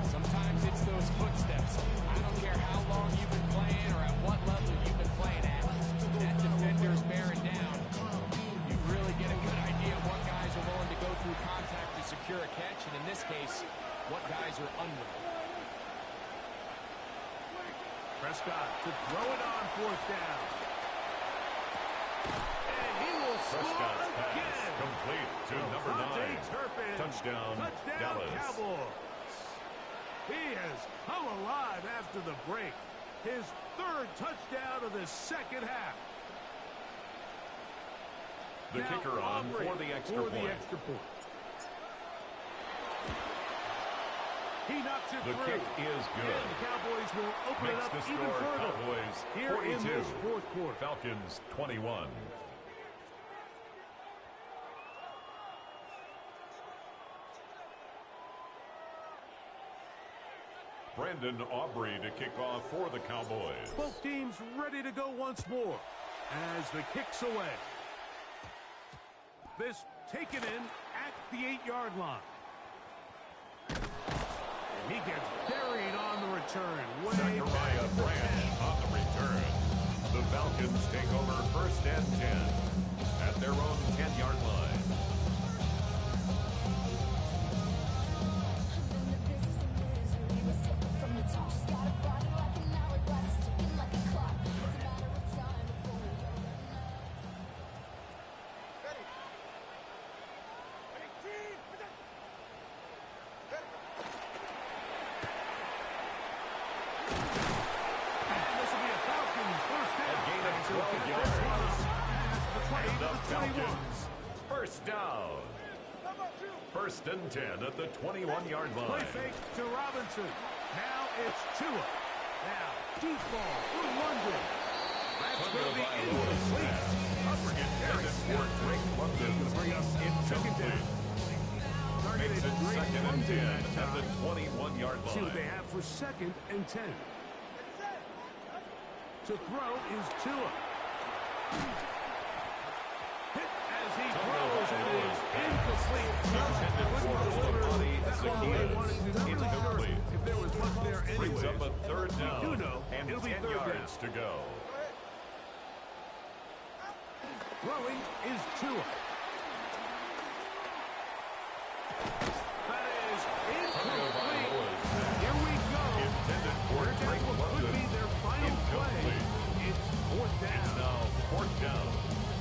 Speaker 4: Sometimes it's those footsteps. I don't care how long you've been playing or at what level you've been playing at. That defender's bearing down. You really get a good idea of what guys are willing to go through contact to secure a catch, and in this case, what guys are unwilling.
Speaker 2: Prescott to throw it on 4th down. And he will score again.
Speaker 3: Complete to number 9. Touchdown, Dallas.
Speaker 2: Cowboys. He has come alive after the break. His 3rd touchdown of the 2nd half.
Speaker 3: The kicker on for the extra point.
Speaker 2: He knocks it
Speaker 3: the
Speaker 2: through.
Speaker 3: Kick is good.
Speaker 2: And the Cowboys will open
Speaker 3: Makes
Speaker 2: it up
Speaker 3: the score
Speaker 2: even further.
Speaker 3: Cowboys
Speaker 2: Here
Speaker 3: 42.
Speaker 2: in this 4th quarter.
Speaker 3: Falcons 21. Brandon Aubrey to kick off for the Cowboys.
Speaker 2: Both teams ready to go once more as the kick's away. This taken in at the 8-yard line. And he gets buried on the return. Way back
Speaker 3: Zachariah
Speaker 2: at the
Speaker 3: Branch
Speaker 2: 10.
Speaker 3: on the return. The Falcons take over 1st and 10 at their own 10-yard line. First down. 1st and 10 at the 21-yard line.
Speaker 2: Play fake to Robinson. Now it's Tua. Now deep ball for London. That's going to be incomplete.
Speaker 3: Intended for Drake London.
Speaker 2: Bring us in 2nd down.
Speaker 3: Makes it 2nd and 10 at the 21-yard line.
Speaker 2: See what they have for 2nd and 10. To throw is Tua. Hit as he throws, and it is incomplete.
Speaker 3: Intended for Stefani
Speaker 2: That's what they wanted to do.
Speaker 3: Incomplete.
Speaker 2: If there was much there
Speaker 3: Brings
Speaker 2: anyway.
Speaker 3: up a 3rd down.
Speaker 2: We do know
Speaker 3: and
Speaker 2: it'll be
Speaker 3: 10
Speaker 2: 3rd
Speaker 3: yards to go.
Speaker 2: Throwing is Tua. That is incomplete. Here we go.
Speaker 3: Intended for Drake
Speaker 2: What could
Speaker 3: London.
Speaker 2: be their final play.
Speaker 3: Incomplete.
Speaker 2: It's 4th down.
Speaker 3: It's now 4th down.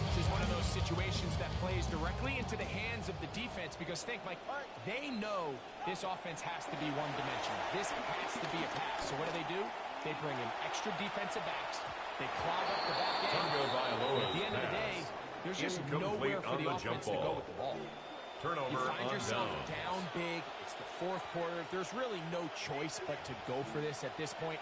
Speaker 4: This is one of those situations that plays directly into the hands of the defense because think, Mike, they know this offense has to be one-dimensional. This has to be a pass. So what do? They bring in extra defensive backs. They clog up the back end. At the end of the day, there's just nowhere for the offense to go with the ball.
Speaker 3: Turnover
Speaker 4: You find
Speaker 3: on
Speaker 4: yourself
Speaker 3: down.
Speaker 4: down big. It's the 4th quarter. There's really no choice but to go for this at this point.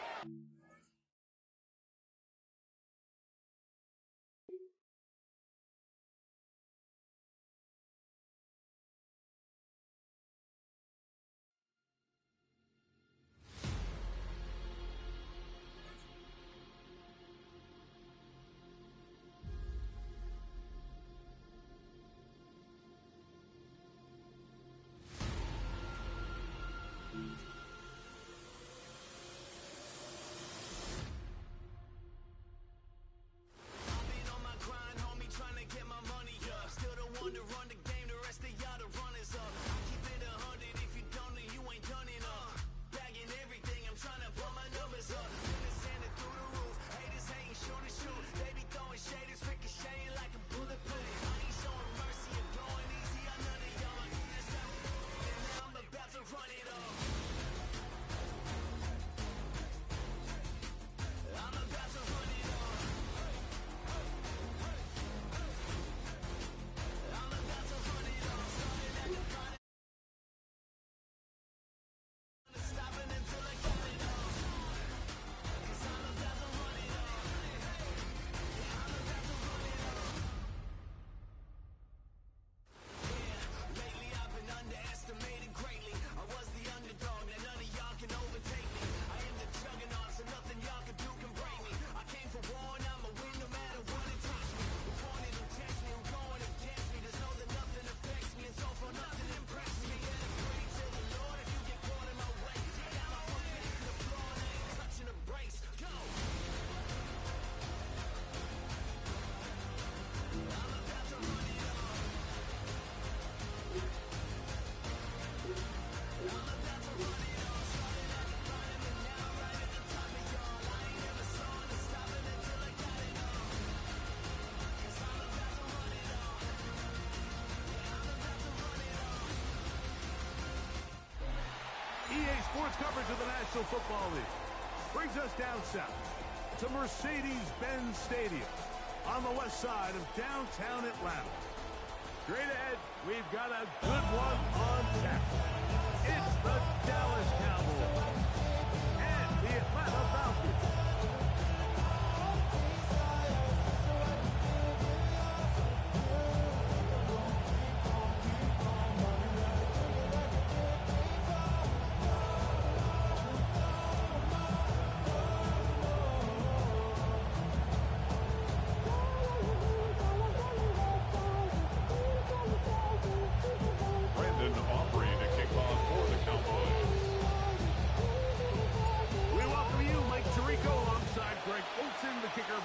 Speaker 2: Sports coverage of the National Football League brings us down south to Mercedes-Benz Stadium on the west side of downtown Atlanta. Straight ahead, we've got a good one on tap. It's the Dallas Cowboys and the Atlanta Falcons.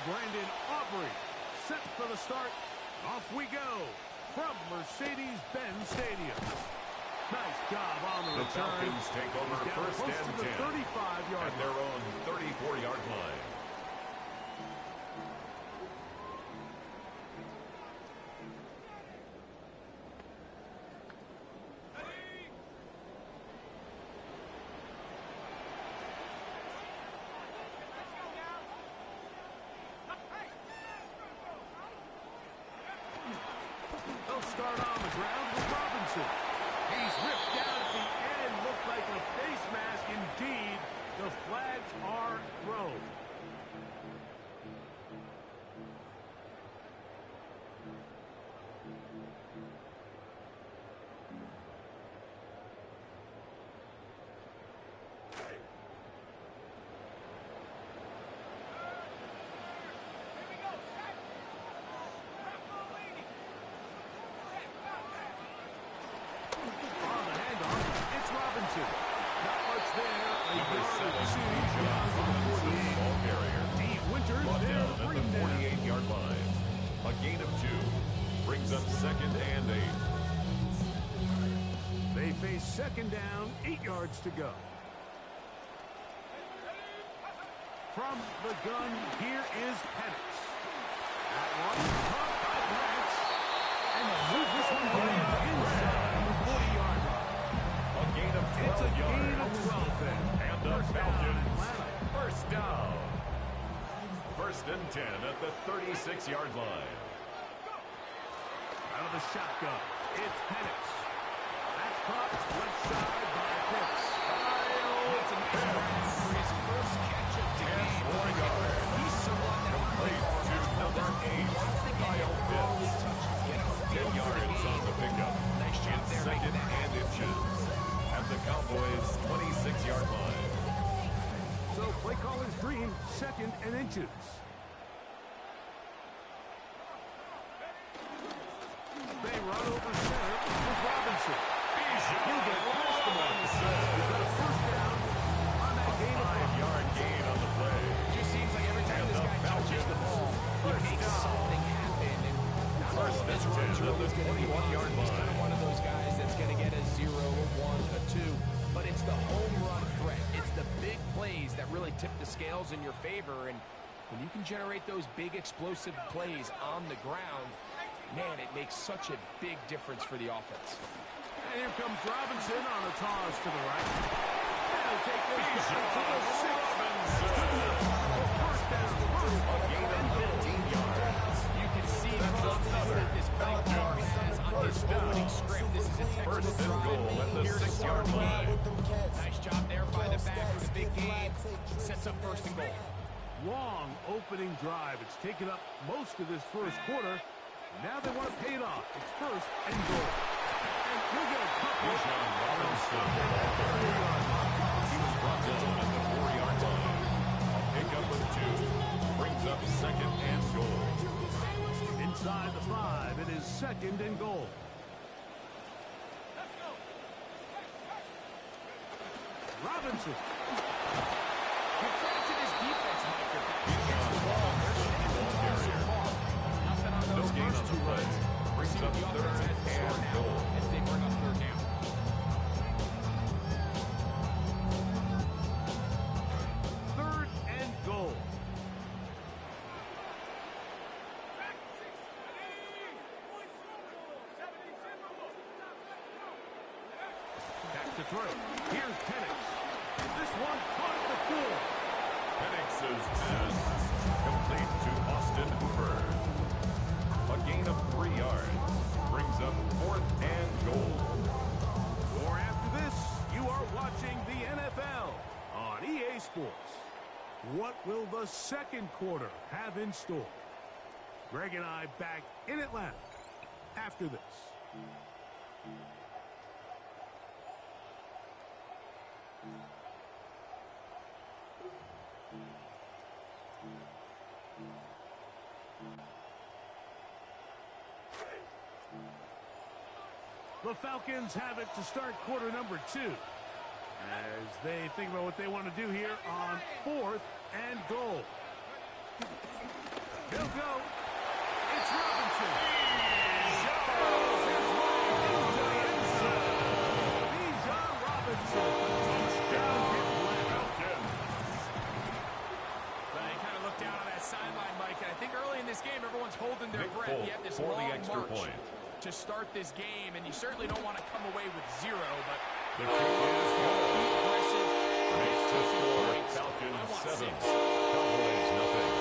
Speaker 2: Brandon Aubrey set for the start. Off we go from Mercedes-Benz Stadium. Nice job on the return.
Speaker 3: Falcons take over first and 10
Speaker 2: 35-yard
Speaker 3: at their own 34-yard line.
Speaker 2: Start on the ground with Robinson. He's ripped down at the end. Looked like a face mask indeed. The flags are thrown. Second down, 8 yards to go. From the gun, here is Penix. That one caught by Branch. And move this one inside the 40-yard line.
Speaker 3: A gain of 12
Speaker 2: It's a
Speaker 3: yards.
Speaker 2: gain of 12 then.
Speaker 3: And the Falcons, first down. First and 10 at the 36-yard line.
Speaker 2: Out of the shotgun, it's Penix. Caught left side by Pitts.
Speaker 4: That's amazing for his first catch of the game. He's someone that
Speaker 3: complete to number 8, Kyle Pitts. 10 yards on the pickup.
Speaker 4: Nice job there.
Speaker 3: Second and inches at the Cowboys' 26-yard line.
Speaker 2: So play call is green, second and inches. They run over center with Robinson. He'll get past the one. He's got a first down on that gain of
Speaker 3: 5-yard gain on the play.
Speaker 4: It just seems like every time this guy touches the ball, he makes something happen. And not all of his runs are always going to be one-yard line. He's kind of one of those guys that's going to get a 0, a 1, a 2. But it's the home run threat. It's the big plays that really tip the scales in your favor. And when you can generate those big explosive plays on the ground, man, it makes such a big difference for the offense.
Speaker 2: And here comes Robinson on a toss to the right. They'll take this to the 6. First down, a gain of 15 yards.
Speaker 4: You can see the confidence that this play caller has on his opening script. This is a
Speaker 3: First
Speaker 4: textbook
Speaker 3: and goal at the
Speaker 4: Here's
Speaker 3: 6-yard
Speaker 4: the
Speaker 3: line.
Speaker 4: Nice job there by the back for the big game. Sets up first and goal.
Speaker 2: Long opening drive. It's taken up most of this first quarter. Now they want to pay it off. It's first and goal. And he'll get a couple.
Speaker 3: Bijan Robinson at the 4-yard line. He was brought down at the 4-yard line. A pickup of 2 brings up second and goal.
Speaker 2: Inside the 5, it is second and goal. Robinson.
Speaker 4: Give credit to this defense, Mike. Against the ball, they're staying on the ball so far. Nothing on those first 2 runs.
Speaker 3: Brings up
Speaker 4: The offense has the
Speaker 3: third
Speaker 4: score
Speaker 3: and
Speaker 4: now
Speaker 3: goal.
Speaker 4: as they bring up third down.
Speaker 2: Third and goal. Back to throw. Here's Penix. This one caught at the 4.
Speaker 3: Penix's pass complete to Austin Hooper. A gain of 3 yards brings up 4th and goal.
Speaker 2: Or after this, you are watching the NFL on EA Sports. What will the second quarter have in store? Greg and I back in Atlanta after this. The Falcons have it to start quarter number 2 as they think about what they want to do here on 4th and goal. He'll go. It's Robinson. Bijan Robinson. Touchdown, Falcons.
Speaker 4: Well, you kind of look down on that sideline, Mike, and I think early in this game, everyone's holding their breath. You have this
Speaker 3: for
Speaker 4: long
Speaker 3: the extra
Speaker 4: march
Speaker 3: point
Speaker 4: to start this game, and you certainly don't want to come away with 0, but
Speaker 3: the kick is good.
Speaker 4: Aggressive.
Speaker 3: Makes the score Falcons 7, Cowboys nothing.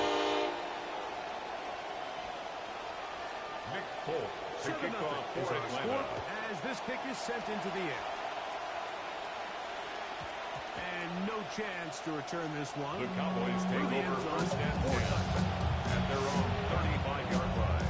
Speaker 3: Nick Folk to kick off for Atlanta.
Speaker 2: As this kick is sent into the air. And no chance to return this one.
Speaker 3: The Cowboys take
Speaker 2: the
Speaker 3: over
Speaker 2: end zone.
Speaker 3: 1st and 10 at their own 35-yard line.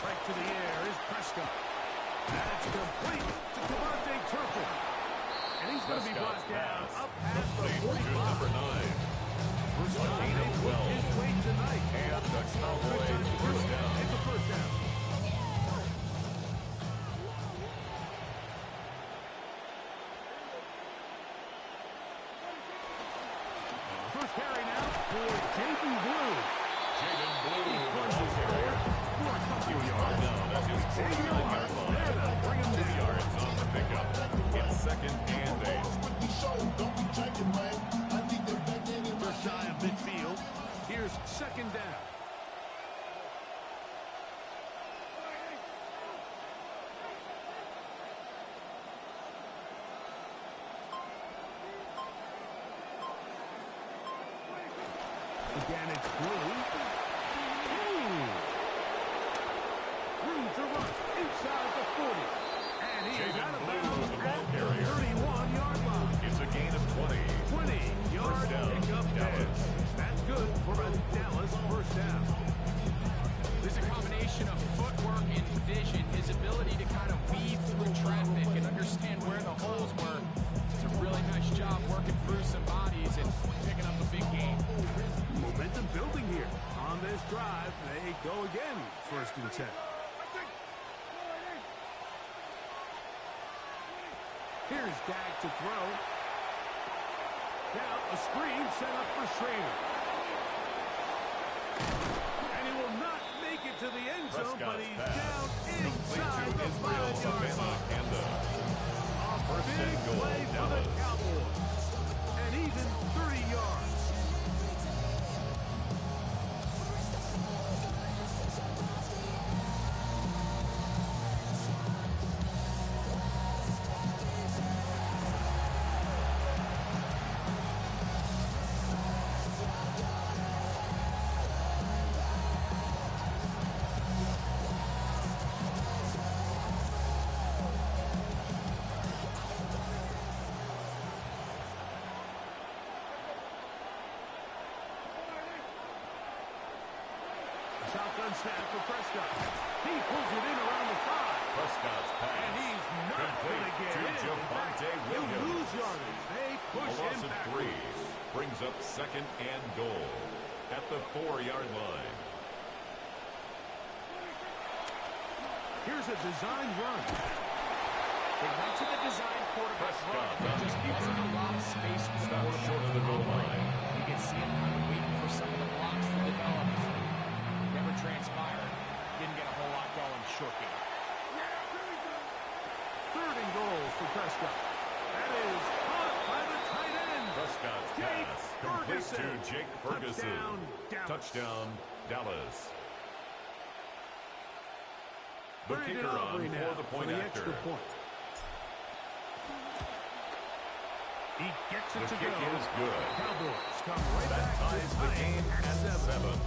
Speaker 2: Right to the air is Prescott. That's complete to Devontae Turpin. And he's going to be brought down up past the 45.
Speaker 3: Number 9.
Speaker 2: First
Speaker 3: A gain of 12.
Speaker 2: his way tonight.
Speaker 3: And the Cowboys first down.
Speaker 2: It's a first down. First carry now for Jaden Blue.
Speaker 3: Jaden Blue with the ball
Speaker 2: Punches
Speaker 3: carrier.
Speaker 2: for a couple of yards.
Speaker 3: Down at his 49-yard line.
Speaker 2: Bring him
Speaker 3: 2
Speaker 2: down.
Speaker 3: yards on the pickup. It's 2nd and 8.
Speaker 2: Just shy of midfield. Here's 2nd down. Again, it's Blue. Room to run inside the 40. And he is
Speaker 3: Jaden
Speaker 2: out of
Speaker 3: Blue
Speaker 2: bounds
Speaker 3: with the ball
Speaker 2: at the
Speaker 3: carrier.
Speaker 2: 31-yard line.
Speaker 3: It's a gain of 20.
Speaker 2: 20-yard
Speaker 3: First down,
Speaker 2: pickup
Speaker 3: Dallas.
Speaker 2: edge. That's good for a Dallas first down.
Speaker 4: there's a combination of footwork and vision, his ability to kind of weave through traffic and understand where the holes were. It's a really nice job working through some bodies and picking up a big game.
Speaker 2: Momentum building here. On this drive, they go again. 1st and 10. Here's Dak to throw. Now a screen set up for Schrader. And he will not make it to the end zone, but he's down inside the 5-yard line. A big play for the Cowboys. And even 30 yards. Shotgun snap for Prescott. He pulls it in around the 5.
Speaker 3: Prescott's pass.
Speaker 2: And he's not going to get
Speaker 3: to
Speaker 2: in.
Speaker 3: Javonte
Speaker 2: He'll
Speaker 3: Williams.
Speaker 2: lose yardage. They
Speaker 3: A
Speaker 2: push
Speaker 3: loss
Speaker 2: him
Speaker 3: of
Speaker 2: back.
Speaker 3: 3 brings up 2nd and goal at the 4-yard line.
Speaker 2: Here's a design run.
Speaker 4: They went to the design quarterback run.
Speaker 3: Prescott
Speaker 4: There just wasn't a lot of space for the
Speaker 3: Stop
Speaker 4: quarterback
Speaker 3: short of
Speaker 4: to
Speaker 3: the goal
Speaker 4: operate.
Speaker 3: line.
Speaker 4: You can see him kind of waiting for some of the blocks to develop. Never transpired. Didn't get a whole lot going short game.
Speaker 2: Third and goal for Prescott. That is caught by the tight end.
Speaker 3: Prescott's
Speaker 2: Jake
Speaker 3: pass complete
Speaker 2: Ferguson.
Speaker 3: to Jake Ferguson.
Speaker 2: Touchdown, Dallas.
Speaker 3: Touchdown, Dallas. The
Speaker 2: Brandon
Speaker 3: kicker on
Speaker 2: Aubrey now
Speaker 3: for the point
Speaker 2: the
Speaker 3: after.
Speaker 2: extra point. He gets it
Speaker 3: The
Speaker 2: to
Speaker 3: kick
Speaker 2: go.
Speaker 3: is good.
Speaker 2: Cowboys come right
Speaker 3: That
Speaker 2: back
Speaker 3: ties
Speaker 2: to
Speaker 3: the
Speaker 2: tie
Speaker 3: game
Speaker 2: it
Speaker 3: at 7.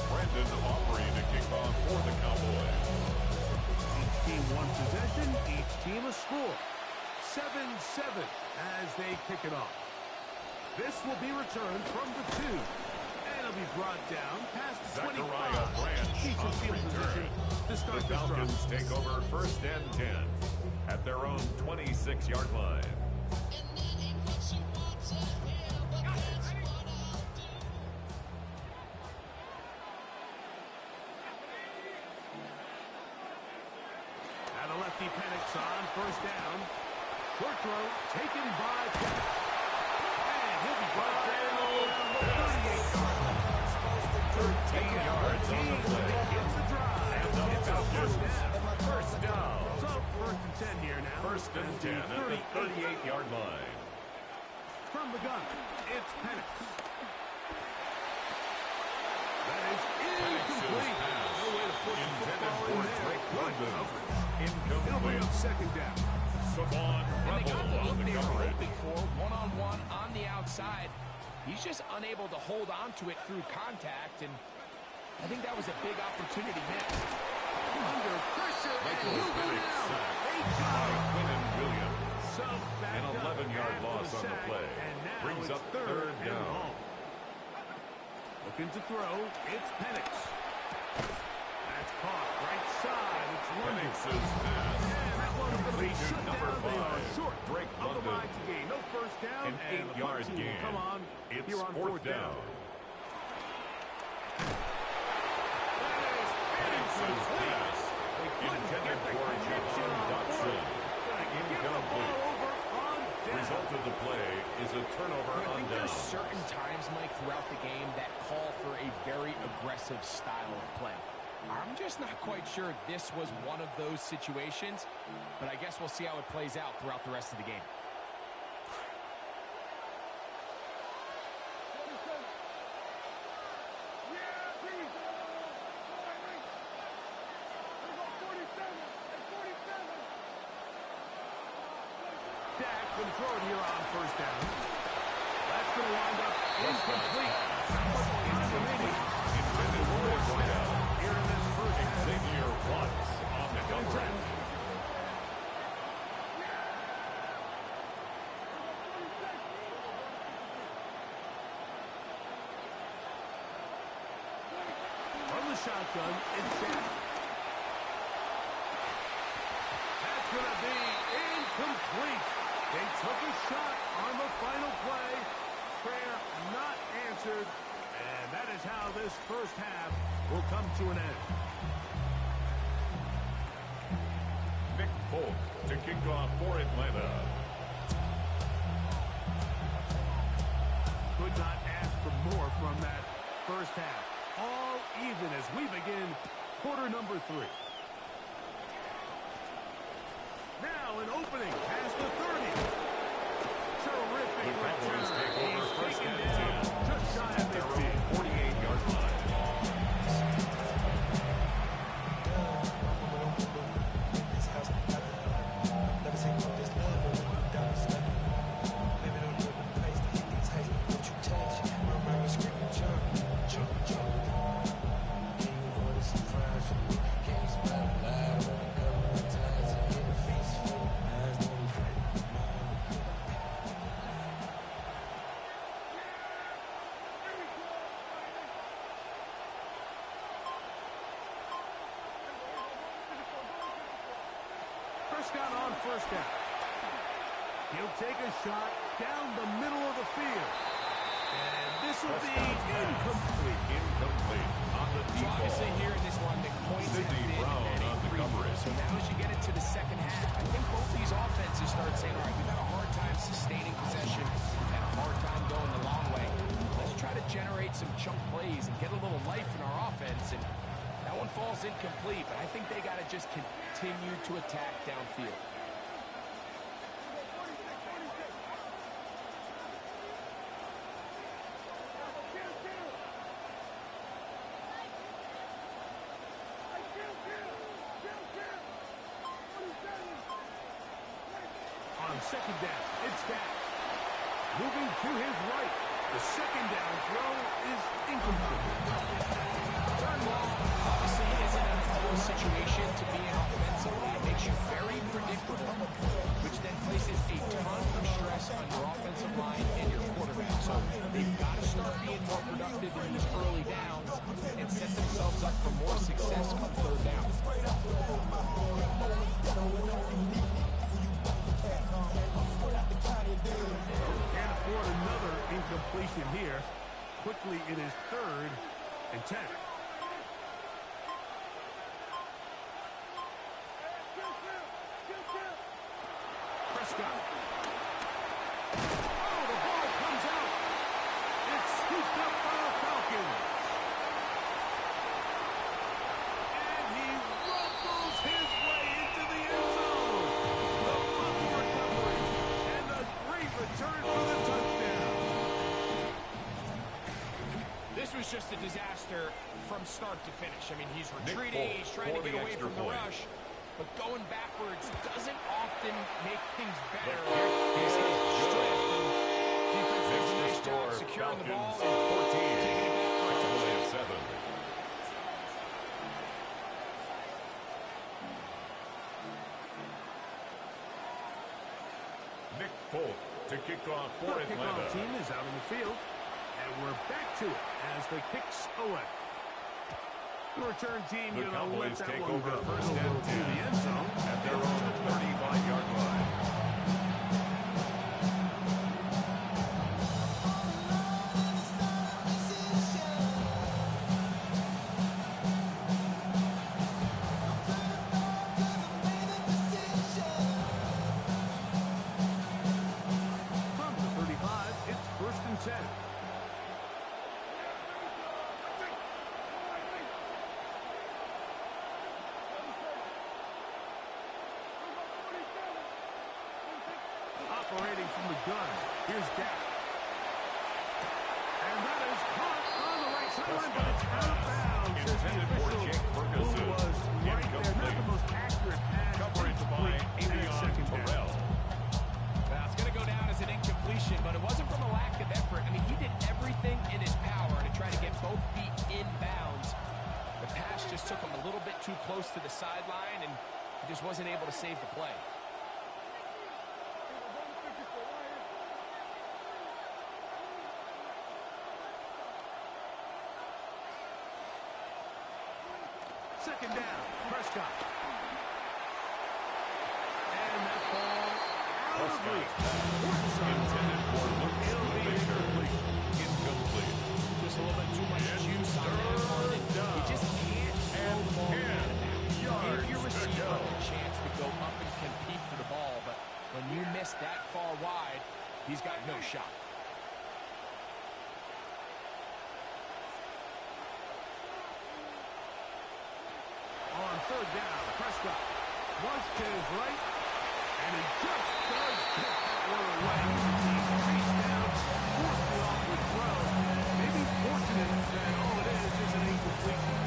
Speaker 3: Brandon Aubrey to kick off for the Cowboys.
Speaker 2: Each team one possession, each team a score. 7-7 as they kick it off. This will be returned from the 2. And it'll be brought down past the 25.
Speaker 3: Zachariah Branch
Speaker 2: Decent
Speaker 3: on the
Speaker 2: field
Speaker 3: return.
Speaker 2: position to start
Speaker 3: The
Speaker 2: this drive.
Speaker 3: Falcons take over first and 10 at their own 26-yard line.
Speaker 2: Now the lefty Penix on first down. Short throw taken by Penix. And he'll be brought down around the 38-yard line.
Speaker 3: 13 yards on the play.
Speaker 2: Gets the drive.
Speaker 3: And the
Speaker 2: It's a
Speaker 3: Falcons.
Speaker 2: first down.
Speaker 3: First down.
Speaker 2: So first and 10 here now.
Speaker 3: First and 10 at the 38-yard line.
Speaker 2: From the gun, it's Penix. That is incomplete.
Speaker 3: pass
Speaker 2: No way to put the
Speaker 3: intended
Speaker 2: football
Speaker 3: for
Speaker 2: in there.
Speaker 3: Drake
Speaker 2: Good
Speaker 3: London.
Speaker 2: coverage. It'll bring
Speaker 3: Incomplete.
Speaker 2: up second down.
Speaker 3: Savon
Speaker 4: And they got the
Speaker 3: Rebel
Speaker 4: look
Speaker 3: on the
Speaker 4: they were
Speaker 3: coverage.
Speaker 4: hoping for, one-on-one on the outside. He's just unable to hold on to it through contact, and I think that was a big opportunity missed.
Speaker 2: Under pressure, and
Speaker 3: Michael
Speaker 2: he'll go
Speaker 3: Penix
Speaker 2: down.
Speaker 3: sacked
Speaker 2: They
Speaker 3: by
Speaker 2: got him.
Speaker 3: Quinnen Williams.
Speaker 2: So back
Speaker 3: An
Speaker 2: up
Speaker 3: 11-yard
Speaker 2: after
Speaker 3: loss on the
Speaker 2: sack,
Speaker 3: play.
Speaker 2: and now
Speaker 3: Brings
Speaker 2: it's
Speaker 3: up
Speaker 2: third
Speaker 3: third
Speaker 2: and
Speaker 3: down.
Speaker 2: long. Looking to throw, it's Penix. That's caught right side. It's London.
Speaker 3: Penix's pass
Speaker 2: And that one's going to be
Speaker 3: complete to
Speaker 2: shut
Speaker 3: number
Speaker 2: down. They are
Speaker 3: 5.
Speaker 2: short.
Speaker 3: Drake
Speaker 2: Up the
Speaker 3: London.
Speaker 2: line to gain. No first down.
Speaker 3: An
Speaker 2: and the
Speaker 3: 8-yard
Speaker 2: punt team will
Speaker 3: gain.
Speaker 2: come on
Speaker 3: It's
Speaker 2: here on
Speaker 3: fourth down.
Speaker 2: That is
Speaker 3: Penix's pass intended for Jahan Dotson. Incomplete. Result of the play is a turnover
Speaker 4: I
Speaker 3: on
Speaker 4: think
Speaker 3: down.
Speaker 4: there's certain times, Mike, throughout the game that call for a very aggressive style of play. I'm just not quite sure this was one of those situations, but I guess we'll see how it plays out throughout the rest of the game.
Speaker 2: Dak will throw it here on first down. That's going to wind up incomplete. Time remaining.
Speaker 3: Intended for a touchdown.
Speaker 2: Here in this first half.
Speaker 3: Xavier Watts on the coverage.
Speaker 2: From the shotgun, it's Shaq. That's going to be incomplete. They took a shot on the final play. Prayer not answered. And that is how this first half will come to an end.
Speaker 3: Nick Folk to kick off for Atlanta.
Speaker 2: Could not ask for more from that first half. All even as we begin quarter number 3. Now an opening past the 30. Terrific
Speaker 3: The Cowboys
Speaker 2: return.
Speaker 3: take over
Speaker 2: He's
Speaker 3: first
Speaker 2: taken
Speaker 3: and
Speaker 2: down
Speaker 3: 10
Speaker 2: just shy
Speaker 3: at
Speaker 2: of
Speaker 3: their
Speaker 2: 15.
Speaker 3: own 48-yard line.
Speaker 2: Prescott on first down. He'll take a shot down the middle of the field. And this will be incomplete.
Speaker 3: Incomplete on the
Speaker 4: So
Speaker 3: deep ball.
Speaker 4: obviously here in this one, the points have
Speaker 3: Sidney
Speaker 4: been
Speaker 3: Brown
Speaker 4: at a
Speaker 3: on the
Speaker 4: premium.
Speaker 3: coverage.
Speaker 4: So now as you get into the second half, I think both these offenses start saying, all right, we've had a hard time sustaining possession. We've had a hard time going the long way. Let's try to generate some chunk plays and get a little life in our offense. And that one falls incomplete, but I think they got to just continue to attack downfield.
Speaker 2: On second down, it's Dak. Moving to his right. The second down throw is incomplete.
Speaker 4: Third ball obviously isn't an ideal situation to be in offensively. It makes you very predictable, which then places a ton of stress on your offensive line and your quarterback. So they've got to start being more productive in these early downs and set themselves up for more success on third down.
Speaker 2: Can't afford another incompletion here. Quickly, it is 3rd and 10. Prescott. Oh, the ball comes out. It's scooped up by the Falcons. And he rumbles his way into the end zone. The fumble recovery and a great return for the touchdown.
Speaker 4: This was just a disaster from start to finish. I mean, he's
Speaker 3: Nick
Speaker 4: retreating,
Speaker 3: Folk
Speaker 4: he's trying to
Speaker 3: for
Speaker 4: get
Speaker 3: the
Speaker 4: away
Speaker 3: extra
Speaker 4: from the
Speaker 3: point.
Speaker 4: rush, but going backwards doesn't often make things better.
Speaker 3: The kick
Speaker 4: He's
Speaker 3: is
Speaker 4: hit
Speaker 3: good.
Speaker 4: stripped, and defense does a
Speaker 3: It's the
Speaker 4: nice job
Speaker 3: score,
Speaker 4: securing the ball
Speaker 3: Falcons
Speaker 4: and
Speaker 3: 14,
Speaker 4: taking it back for a touchdown.
Speaker 3: Cowboys 7. Nick Folk to kick off for
Speaker 2: The kickoff
Speaker 3: Atlanta.
Speaker 2: team is out on the field, and we're back to it as the kicks away. The return team
Speaker 3: The
Speaker 2: gonna let
Speaker 3: Cowboys
Speaker 2: that
Speaker 3: take
Speaker 2: one
Speaker 3: over
Speaker 2: go.
Speaker 3: first
Speaker 2: It'll
Speaker 3: and
Speaker 2: go through
Speaker 3: 10
Speaker 2: the end zone
Speaker 3: at their own 35-yard line.
Speaker 2: From the 35, it's 1st and 10. Operating from the gun, here's Dak. And that is caught on the right sideline, but it's out of bounds. Says the
Speaker 3: Intended for
Speaker 2: official,
Speaker 3: Jake Ferguson.
Speaker 2: who was right there. Not the
Speaker 3: Incomplete.
Speaker 2: most accurate pass.
Speaker 3: Coverage by
Speaker 2: Incomplete. And
Speaker 3: Avion
Speaker 2: second down.
Speaker 3: Terrell.
Speaker 4: Well, it's going to go down as an incompletion, but it wasn't from a lack of effort. I mean, he did everything in his power to try to get both feet in bounds. The pass just took him a little bit too close to the sideline, and he just wasn't able to save the play.
Speaker 2: Second down, Prescott. And that ball out of reach.
Speaker 3: Intended for Luke Baker. Incomplete.
Speaker 4: Just a little bit too much juice on that one. And you just can't throw the ball out of bounds. Give your receiver a chance to go up and compete for the ball, but when you miss that far wide, he's got no shot.
Speaker 2: On third down, Prescott flush to his right, and he just does get that one away. He reached down, forced the awkward throw. Maybe he's fortunate that all it is an incompletion.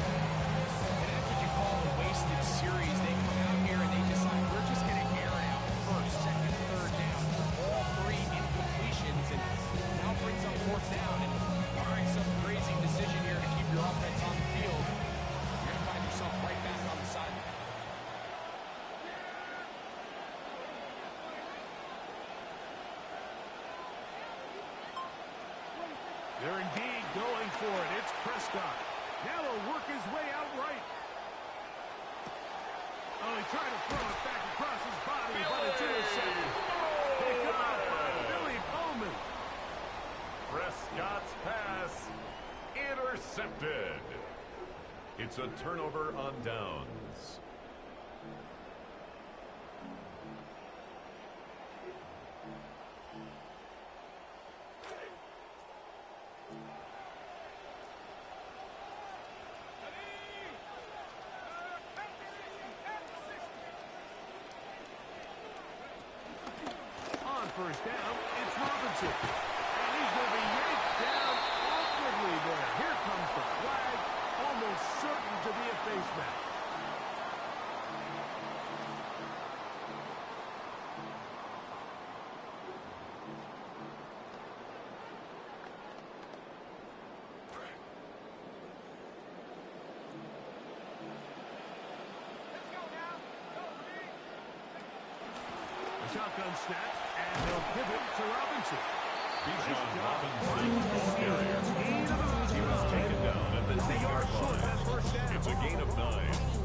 Speaker 4: And that's what you call a wasted series. They come out here and they decide we're just going to air it out first, second, third down. All three incompletions, and now brings up fourth down. And barring some crazy decision here to keep your offense on the field, you're going to find yourself right back on the sideline.
Speaker 2: They're indeed going for it. It's Prescott. Now he'll work his way out right. Oh, he tried to throw it back across his body, but it's intercepted. Picked off by Billy Bowman.
Speaker 3: Press Prescott's pass intercepted. It's a turnover on downs.
Speaker 2: On first down, it's Robinson. And he's going to be yanked down awkwardly there. Here comes the flag, almost certain to be a face mask. Shotgun snap, and they'll pivot to Robinson.
Speaker 3: Bijan Robinson, he was taken down at the 10-yard line. It's a gain of 9.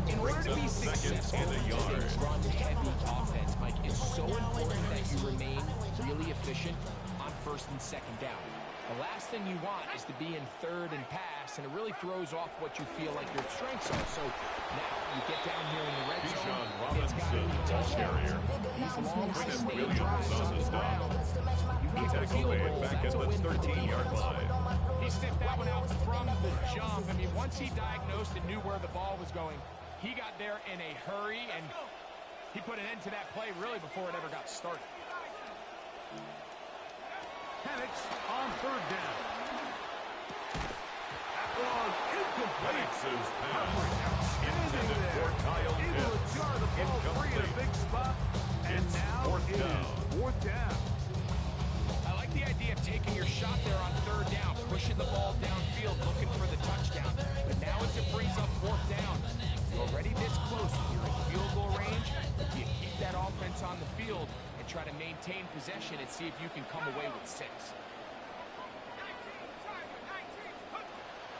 Speaker 4: In order
Speaker 3: Brings
Speaker 4: to
Speaker 3: up
Speaker 4: be
Speaker 3: second
Speaker 4: successful
Speaker 3: and a
Speaker 4: in
Speaker 3: yard.
Speaker 4: a run-heavy offense, Mike, it's so important that you remain really efficient on first and second down. The last thing you want is to be in third and pass, and it really throws off what you feel like your strengths are. So now you get down here in the red zone.
Speaker 3: Bijan
Speaker 4: It's got to
Speaker 3: Robinson,
Speaker 4: be
Speaker 3: ball
Speaker 4: touchdown.
Speaker 3: carrier.
Speaker 4: These long,
Speaker 3: Quinton
Speaker 4: sustained
Speaker 3: Williams
Speaker 4: drives
Speaker 3: on
Speaker 4: on
Speaker 3: the
Speaker 4: the
Speaker 3: stop.
Speaker 4: ground. You get the
Speaker 3: Tackle
Speaker 4: field
Speaker 3: made
Speaker 4: goal.
Speaker 3: back
Speaker 4: That's
Speaker 3: at
Speaker 4: a
Speaker 3: the
Speaker 4: win for the
Speaker 3: 13-yard
Speaker 4: defense.
Speaker 3: line.
Speaker 5: He sniffed that one out from the jump. I mean, once he diagnosed and knew where the ball was going, he got there in a hurry, and he put an end to that play really before it ever got started.
Speaker 2: Penix on third down. That was incomplete.
Speaker 3: Penix's pass intended for Kyle
Speaker 2: Able to
Speaker 3: Pitts.
Speaker 2: jar the ball free in a big spot. And
Speaker 3: It's
Speaker 2: now
Speaker 3: fourth
Speaker 2: it
Speaker 3: down.
Speaker 2: is fourth down.
Speaker 5: I like the idea of taking your shot there on third down, pushing the ball downfield, looking for the touchdown. But now as it brings up fourth down, you're already this close. You're in field goal range. You keep that offense on the field and try to maintain possession and see if you can come away with 6.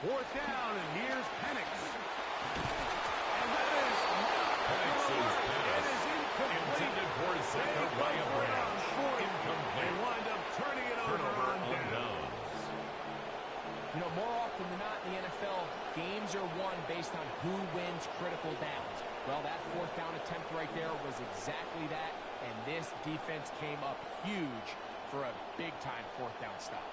Speaker 2: Fourth down, and here's Penix. And that is
Speaker 3: Penix's
Speaker 2: it
Speaker 3: pass
Speaker 2: is incomplete.
Speaker 3: intended for
Speaker 2: They
Speaker 3: Zechariah
Speaker 2: go for it on
Speaker 3: Branch.
Speaker 2: fourth. They
Speaker 3: Incomplete.
Speaker 2: wind up turning it over
Speaker 3: Turnover
Speaker 2: on
Speaker 3: on
Speaker 2: down.
Speaker 3: downs.
Speaker 4: You know, more often than not in the NFL, games are won based on who wins critical downs. Well, that fourth down attempt right there was exactly that, and this defense came up huge for a big-time fourth down stop.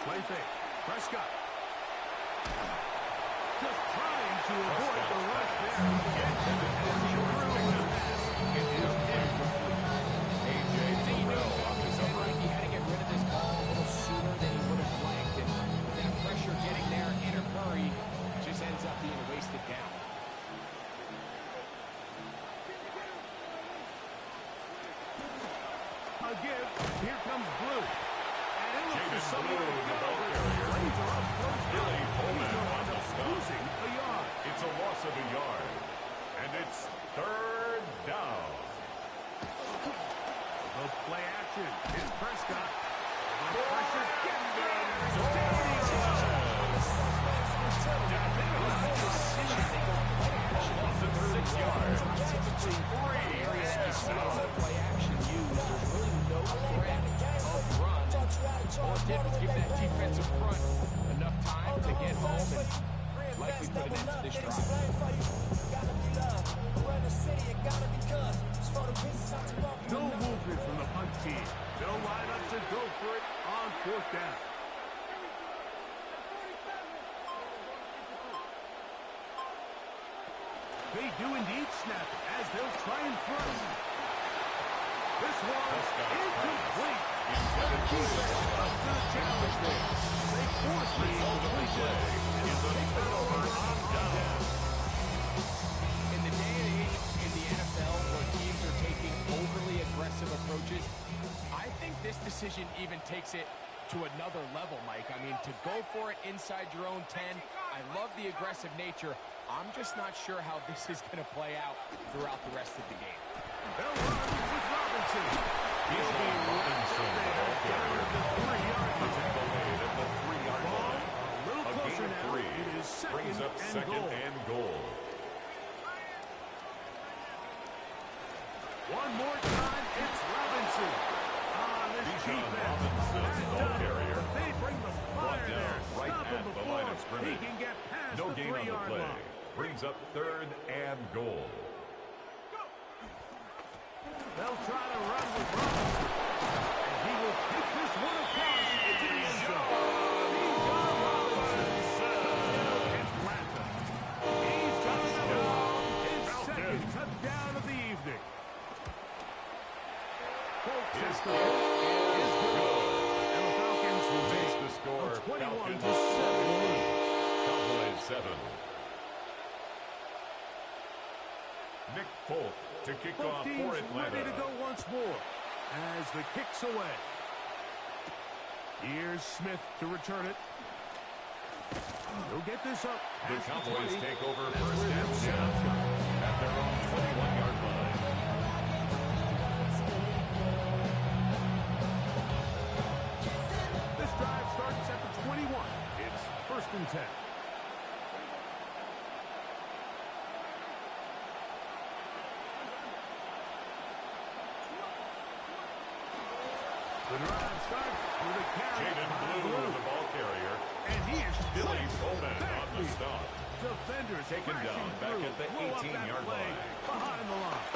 Speaker 2: Play fake. Prescott. Just trying to avoid the rush there. Intended for the pass. It is incomplete.
Speaker 3: A.J. Terrell on the cover.
Speaker 4: He had to get rid of this ball a little sooner than he would have liked, and with that pressure getting there in a hurry, just ends up being a wasted down.
Speaker 2: A give. Here comes Blue. And it looks
Speaker 3: Jaden
Speaker 2: for someone
Speaker 3: Blue,
Speaker 2: to
Speaker 3: the
Speaker 2: go.
Speaker 3: ball
Speaker 2: His
Speaker 3: carrier.
Speaker 2: legs are up close.
Speaker 3: Billy
Speaker 2: He's
Speaker 3: Pullman
Speaker 2: going to
Speaker 3: on
Speaker 2: wind
Speaker 3: the
Speaker 2: up
Speaker 3: stop.
Speaker 2: losing a yard.
Speaker 3: It's a loss of a yard. And it's third down.
Speaker 2: The play action. It's Prescott. The pressure gets there.
Speaker 3: Loss of 6 yards.
Speaker 4: Typically, areas you see all the play action used, there's really no threat of run. All it did was give that defensive front enough time to get home and likely put an end to this drive.
Speaker 2: No movement from the punt team. They'll line up to go for it on fourth down. They do indeed snap it as they'll try and throw. This one incomplete. The defense up to the challenge there. They force the completion.
Speaker 3: Is a turnover on down.
Speaker 4: In the day and age in the NFL where teams are taking overly aggressive approaches, I think this decision even takes it to another level, Mike. I mean, to go for it inside your own 10, I love the aggressive nature. I'm just not sure how this is going to play out throughout the rest of the game.
Speaker 2: They'll run with Robinson.
Speaker 3: Bijan Robinson, the ball carrier.
Speaker 2: The 3-yard line.
Speaker 3: Delayed at the 3-yard line. second
Speaker 2: goal.
Speaker 3: and goal.
Speaker 2: One more time, it's Robinson. This
Speaker 3: Bijan
Speaker 2: defense.
Speaker 3: Robinson,
Speaker 2: That's
Speaker 3: ball
Speaker 2: done.
Speaker 3: carrier.
Speaker 2: They bring the
Speaker 3: Brought
Speaker 2: fire
Speaker 3: down
Speaker 2: there.
Speaker 3: right
Speaker 2: Stop him
Speaker 3: at the
Speaker 2: before
Speaker 3: line of
Speaker 2: he
Speaker 3: scrimmage.
Speaker 2: can get past
Speaker 3: No
Speaker 2: the
Speaker 3: gain on the
Speaker 2: 3-yard
Speaker 3: play.
Speaker 2: line.
Speaker 3: Brings up third and goal.
Speaker 2: They'll try to run with Robinson. And he will kick this one across into the end zone. Bijan Robinson. Atlanta. He's touchdown. His second touchdown of the evening. Folks,
Speaker 3: His
Speaker 2: his
Speaker 3: kick
Speaker 2: goal
Speaker 3: is
Speaker 2: is good.
Speaker 3: good.
Speaker 2: And the Falcons will
Speaker 3: Makes
Speaker 2: take
Speaker 3: the score
Speaker 2: a 21-7
Speaker 3: Falcons
Speaker 2: lead.
Speaker 3: Cowboys 7. Nick Folk to kick
Speaker 2: Both
Speaker 3: off
Speaker 2: teams
Speaker 3: for Atlanta.
Speaker 2: ready to go once more as the kick's away. Here's Smith to return it. He'll get this up.
Speaker 3: The
Speaker 2: past
Speaker 3: Cowboys
Speaker 2: 20.
Speaker 3: take over
Speaker 2: That's
Speaker 3: first
Speaker 2: where
Speaker 3: and
Speaker 2: they'll
Speaker 3: 10
Speaker 2: set up shop.
Speaker 3: at their own 21-yard line.
Speaker 2: This drive starts at the 21. It's first and 10. The drive starts with a carry.
Speaker 3: Jaden
Speaker 2: by
Speaker 3: Blue, the ball carrier.
Speaker 2: And he is
Speaker 3: Billy
Speaker 2: stripped
Speaker 3: Bowman on the
Speaker 2: backfield.
Speaker 3: stop.
Speaker 2: Defenders
Speaker 3: Taken
Speaker 2: crashing
Speaker 3: down back
Speaker 2: through.
Speaker 3: at the
Speaker 2: Blow up that
Speaker 3: 18-yard
Speaker 2: play
Speaker 3: line.
Speaker 2: behind the line.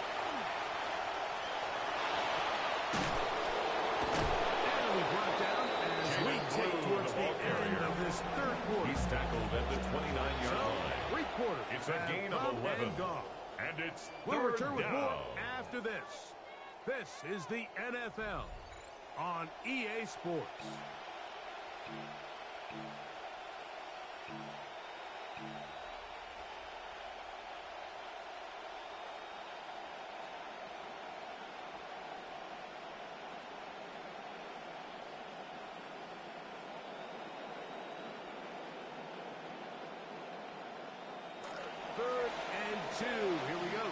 Speaker 2: And we brought down as we
Speaker 3: Jaden
Speaker 2: take
Speaker 3: Blue,
Speaker 2: towards
Speaker 3: the
Speaker 2: the
Speaker 3: ball
Speaker 2: end
Speaker 3: carrier.
Speaker 2: of this third quarter.
Speaker 3: He's tackled at the 29-yard
Speaker 2: So,
Speaker 3: line.
Speaker 2: 3 quarters.
Speaker 3: It's a
Speaker 2: have
Speaker 3: gain of
Speaker 2: come
Speaker 3: 11.
Speaker 2: and gone.
Speaker 3: And it's
Speaker 2: We'll
Speaker 3: third
Speaker 2: return with
Speaker 3: down.
Speaker 2: more after this. This is the NFL on EA Sports. Third and 2. Here we go.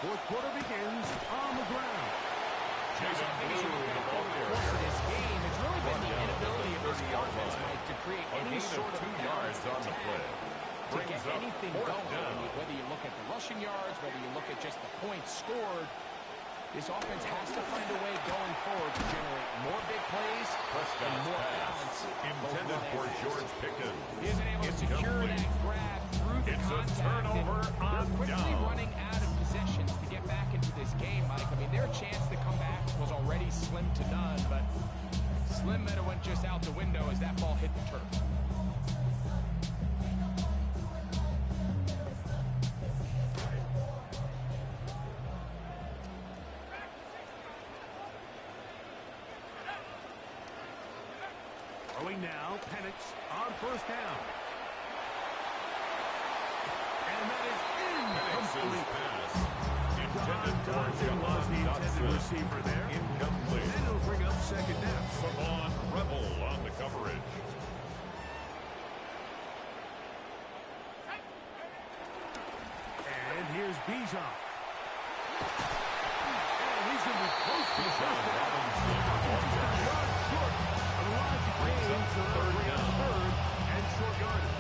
Speaker 2: Fourth quarter begins on the ground.
Speaker 3: Jaden Blue, the ball
Speaker 5: Over the
Speaker 3: carrier.
Speaker 5: course of this game, it's really been the
Speaker 3: Brought down
Speaker 5: inability of this
Speaker 3: 30-yard
Speaker 5: offense,
Speaker 3: line.
Speaker 5: Mike, to create
Speaker 3: A
Speaker 5: any
Speaker 3: gain of
Speaker 5: sort of
Speaker 3: 2
Speaker 5: yards
Speaker 3: yards on the play.
Speaker 5: to get
Speaker 3: Brings up
Speaker 5: anything
Speaker 3: fourth
Speaker 5: going.
Speaker 3: down.
Speaker 5: Whether you look at the rushing yards, whether you look at just the points scored, this offense has to find a way going forward to generate more big plays and
Speaker 3: Prescott's
Speaker 5: more
Speaker 3: pass
Speaker 5: balance.
Speaker 3: intended for George Pickens.
Speaker 5: He isn't able to secure
Speaker 3: Incomplete.
Speaker 5: that grab through the
Speaker 3: It's a
Speaker 5: contact.
Speaker 3: turnover
Speaker 5: and
Speaker 3: on
Speaker 5: they're quickly
Speaker 3: down.
Speaker 5: running out of possessions to get back into this game, Mike. I mean, their chance to come back was already slim to none, but Slim Meadow went just out the window as that ball hit the turf.
Speaker 2: Throwing now, Penix on first down. And that is
Speaker 3: Penix's
Speaker 2: incomplete.
Speaker 3: pass
Speaker 2: Don
Speaker 3: intended for
Speaker 2: Johnson was the
Speaker 3: Jahan
Speaker 2: intended
Speaker 3: Dotson.
Speaker 2: receiver there.
Speaker 3: Incomplete.
Speaker 2: And it'll bring up second down.
Speaker 3: Savon Rebel on the coverage.
Speaker 2: And here's Bijan. And he's going to be close to the
Speaker 3: Bijan
Speaker 2: first down.
Speaker 3: Robinson.
Speaker 2: Yards short of the Logic
Speaker 3: Brings up
Speaker 2: gain, so
Speaker 3: third
Speaker 2: they'll bring up
Speaker 3: down.
Speaker 2: third and short yardage.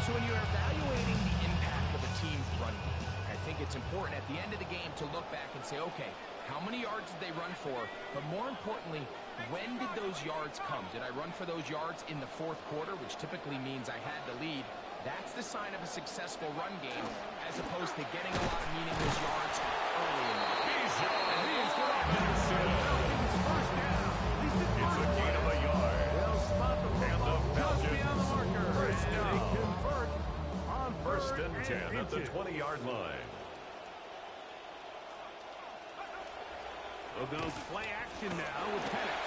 Speaker 5: So when you're evaluating the impact of a team's run game, I think it's important at the end of the game to look back and say, okay, how many yards did they run for? But more importantly, when did those yards come? Did I run for those yards in the fourth quarter, which typically means I had the lead? That's the sign of a successful run game, as opposed to getting a lot of meaningless yards early in the game.
Speaker 3: Bijan
Speaker 2: He's going to
Speaker 3: Robinson.
Speaker 2: Falcons first down. He's the
Speaker 3: It's a
Speaker 2: first
Speaker 3: gain of a yard.
Speaker 2: They'll spot the
Speaker 3: And the
Speaker 2: football just
Speaker 3: Falcons
Speaker 2: beyond the marker.
Speaker 3: first
Speaker 2: And they
Speaker 3: down.
Speaker 2: convert on
Speaker 3: First
Speaker 2: third
Speaker 3: and 10 at the
Speaker 2: inches.
Speaker 3: 20-yard line.
Speaker 2: They'll go play action now with Penix.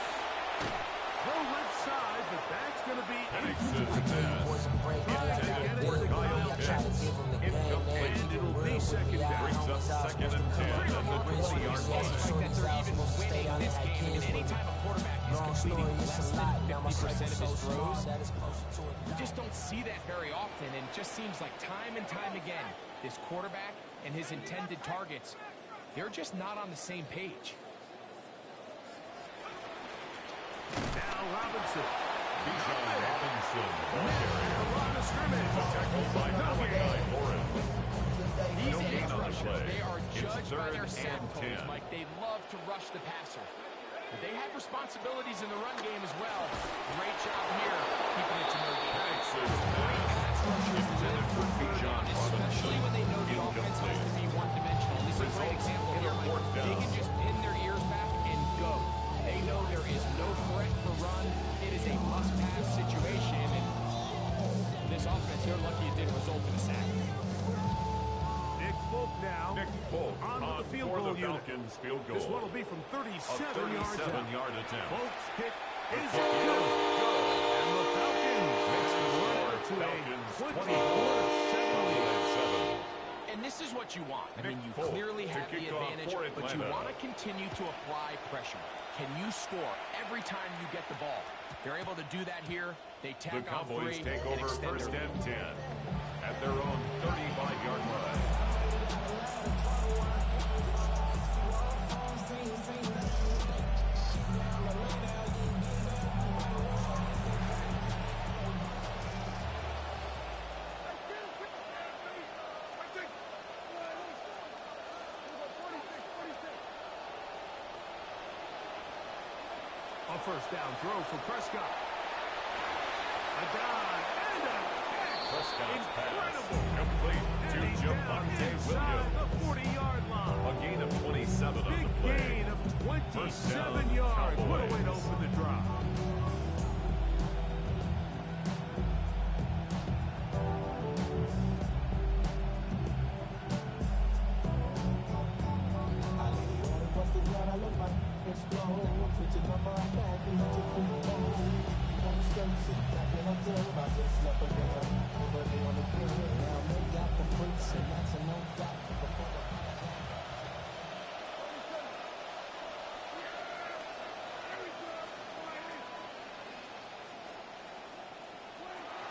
Speaker 2: Throw left side, but that's going to be
Speaker 3: Penix's pass intended for Kyle Pitts. Incomplete.
Speaker 2: and it'll be second down.
Speaker 3: Brings up second and 10 at the 20-yard
Speaker 5: It's
Speaker 3: line.
Speaker 5: like that they're even winning this game. And anytime a quarterback is completing less than 50% of his throws, you just don't see that very often. And it just seems like time and time again, this quarterback and his intended targets, they're just not on the same page.
Speaker 2: Now Robinson.
Speaker 3: Bijan Robinson, the ball
Speaker 2: Missed
Speaker 3: carrier.
Speaker 2: the line of scrimmage.
Speaker 3: Tackled by Malachi Morin.
Speaker 5: These
Speaker 3: No gain
Speaker 5: edge
Speaker 3: on the
Speaker 5: rushers,
Speaker 3: play.
Speaker 5: they are
Speaker 3: It's
Speaker 5: judged by their
Speaker 3: 3rd
Speaker 5: snap
Speaker 3: and
Speaker 5: totals,
Speaker 3: 10.
Speaker 5: Mike. They love to rush the passer. But they have responsibilities in the run game as well. Great job here, keeping it to no gain.
Speaker 3: Texas pass. Intended for Bijan
Speaker 5: Especially
Speaker 3: Robinson.
Speaker 5: when they know the offense has to be one-dimensional. This is a great
Speaker 3: Results
Speaker 5: example
Speaker 3: in a
Speaker 5: here, Mike.
Speaker 3: fourth
Speaker 5: They
Speaker 3: down.
Speaker 5: can just pin their ears back and go. They know there is no threat for run. It is a must-pass situation. And this offense, they're lucky it didn't result in a sack.
Speaker 2: Nick Folk now.
Speaker 3: Nick Folk
Speaker 2: on to
Speaker 3: on
Speaker 2: the field
Speaker 3: for
Speaker 2: goal
Speaker 3: the
Speaker 2: unit.
Speaker 3: Falcons field goal.
Speaker 2: This one will be from
Speaker 3: A
Speaker 2: 37 yards out.
Speaker 3: 37-yard attempt.
Speaker 2: Folk's kick
Speaker 3: The
Speaker 2: is
Speaker 3: kick is
Speaker 2: good.
Speaker 3: good.
Speaker 2: And the Falcons
Speaker 3: Makes the score
Speaker 2: to a
Speaker 3: Falcons
Speaker 2: 24-7 lead.
Speaker 3: 24-7.
Speaker 5: And this is what you want. I mean,
Speaker 3: Nick
Speaker 5: you
Speaker 3: Folk
Speaker 5: clearly
Speaker 3: to
Speaker 5: have the
Speaker 3: kick off
Speaker 5: advantage,
Speaker 3: for
Speaker 5: but you
Speaker 3: Atlanta.
Speaker 5: want to continue to apply pressure. Can you score every time you get the ball? They're able to do that here. They
Speaker 3: The
Speaker 5: tack on
Speaker 3: Cowboys
Speaker 5: 3
Speaker 3: take
Speaker 5: and
Speaker 3: over
Speaker 5: extend
Speaker 3: first
Speaker 5: their
Speaker 3: and 10 at their own 35-yard line.
Speaker 2: A first down throw for Prescott. A dive and a catch.
Speaker 3: Prescott's pass
Speaker 2: Incredible.
Speaker 3: complete
Speaker 2: And
Speaker 3: to
Speaker 2: he's down
Speaker 3: Javonte
Speaker 2: inside
Speaker 3: Williams.
Speaker 2: the 40-yard line.
Speaker 3: A gain of 27 on
Speaker 2: Big
Speaker 3: the play.
Speaker 2: gain of
Speaker 3: First down,
Speaker 2: 27 yards. What a way to
Speaker 3: Cowboys.
Speaker 2: open the drive.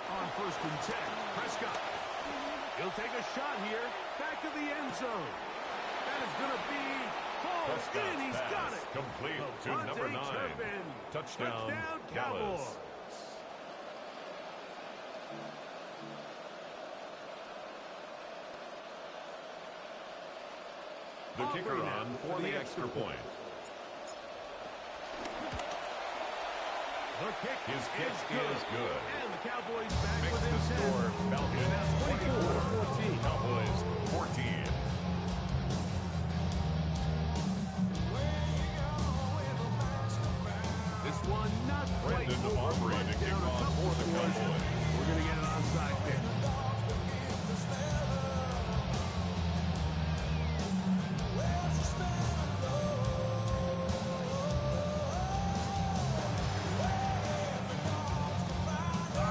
Speaker 2: On first and 10, Prescott. He'll take a shot here. Back to the end zone. That is going to be hauled
Speaker 3: Prescott's
Speaker 2: in. He's
Speaker 3: pass
Speaker 2: got it.
Speaker 3: complete to
Speaker 2: Levante
Speaker 3: number 9.
Speaker 2: Turpin.
Speaker 3: Touchdown,
Speaker 2: Cowboys.
Speaker 3: Dallas. The kicker
Speaker 2: Aubrey
Speaker 3: on
Speaker 2: now
Speaker 3: for the extra point.
Speaker 2: The kick
Speaker 3: His kick is good.
Speaker 2: And the Cowboys back
Speaker 3: Makes
Speaker 2: within
Speaker 3: the
Speaker 2: 10.
Speaker 3: score
Speaker 2: It's now
Speaker 3: Falcons 24,
Speaker 2: 24-14.
Speaker 3: Cowboys 14.
Speaker 2: This one not quite
Speaker 3: Brandon
Speaker 2: over,
Speaker 3: Aubrey
Speaker 2: but
Speaker 3: to kick
Speaker 2: down a
Speaker 3: off
Speaker 2: couple
Speaker 3: for the
Speaker 2: scores.
Speaker 3: Cowboys.
Speaker 2: We're going to get an onside kick.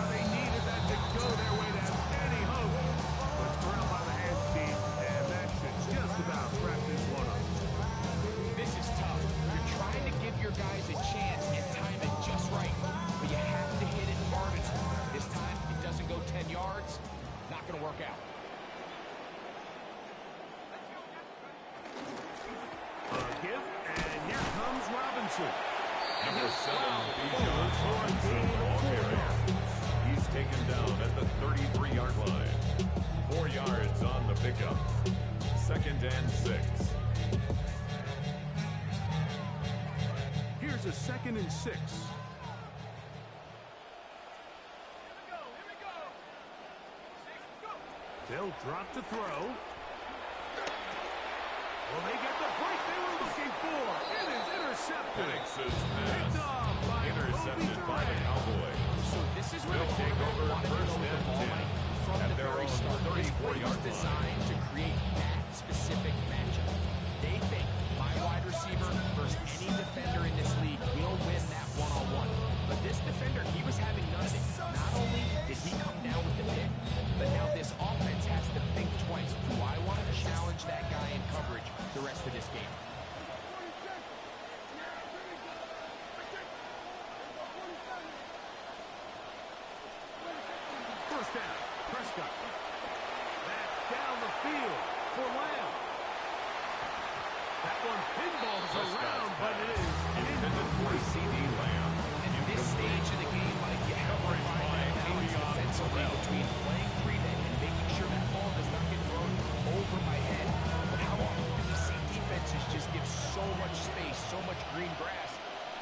Speaker 2: They needed that to go their way to have any hope. But corralled by the hands team, and that should just about wrap this one up.
Speaker 5: This is tough. You're trying to give your guys a chance and time it just right, but you have to hit it hard and hard. This time, it doesn't go 10 yards. Not going to work out.
Speaker 2: A give, and here comes Robinson.
Speaker 3: Number 7, Bijan Robinson, ball carrier. He's taken down at the 33-yard line. 4 yards on the pickup. 2nd and 6.
Speaker 2: Here's a 2nd and 6. They'll drop to throw. Will they get the break they were looking for? It is intercepted.
Speaker 3: Penix's
Speaker 2: Picked
Speaker 3: pass.
Speaker 2: off by
Speaker 3: Intercepted
Speaker 2: Kobe
Speaker 3: by the
Speaker 2: Durant.
Speaker 3: Cowboys.
Speaker 5: So this is where
Speaker 3: They'll
Speaker 5: the
Speaker 3: take
Speaker 5: quarterback
Speaker 3: over
Speaker 5: wanted to
Speaker 3: first
Speaker 5: go with the
Speaker 3: and
Speaker 5: ball,
Speaker 3: 10
Speaker 5: Mike, from
Speaker 3: at
Speaker 5: the
Speaker 3: their
Speaker 5: very
Speaker 3: own
Speaker 5: start. This play
Speaker 3: 34-yard
Speaker 5: was
Speaker 3: line.
Speaker 5: designed to create that specific matchup. They think my wide receiver versus any defender in this league will win that one-on-one. But this defender, he was having none of it. Not only did he come down with the pick, but now this offense has to think twice. Do I want to challenge that guy in coverage the rest of this game?
Speaker 2: First down, Prescott. That's down the field for Lamb. That one pinballs around
Speaker 5: much green grass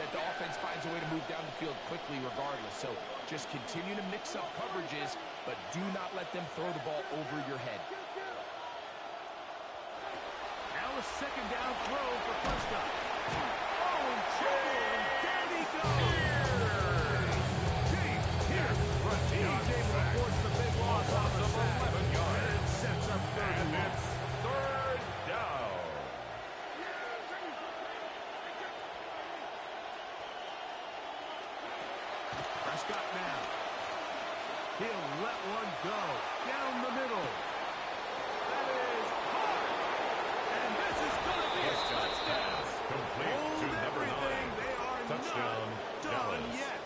Speaker 5: that the offense finds a way to move down the field quickly regardless. So just continue to mix up coverages, but do not let them throw the ball over your head.
Speaker 2: Now a second down throw for Prescott. Oh, and down he goes. James here. He's able to force the big loss off the sack.
Speaker 3: 11 yards.
Speaker 2: And sets up third and one.
Speaker 3: It's third down.
Speaker 2: Prescott now. He'll let one go. Down the middle. That is hard. And this is going to be a touchdown.
Speaker 3: Complete to
Speaker 2: Hold
Speaker 3: number
Speaker 2: everything.
Speaker 3: 9.
Speaker 2: They are
Speaker 3: Touchdown,
Speaker 2: not done
Speaker 3: Dallas.
Speaker 2: yet.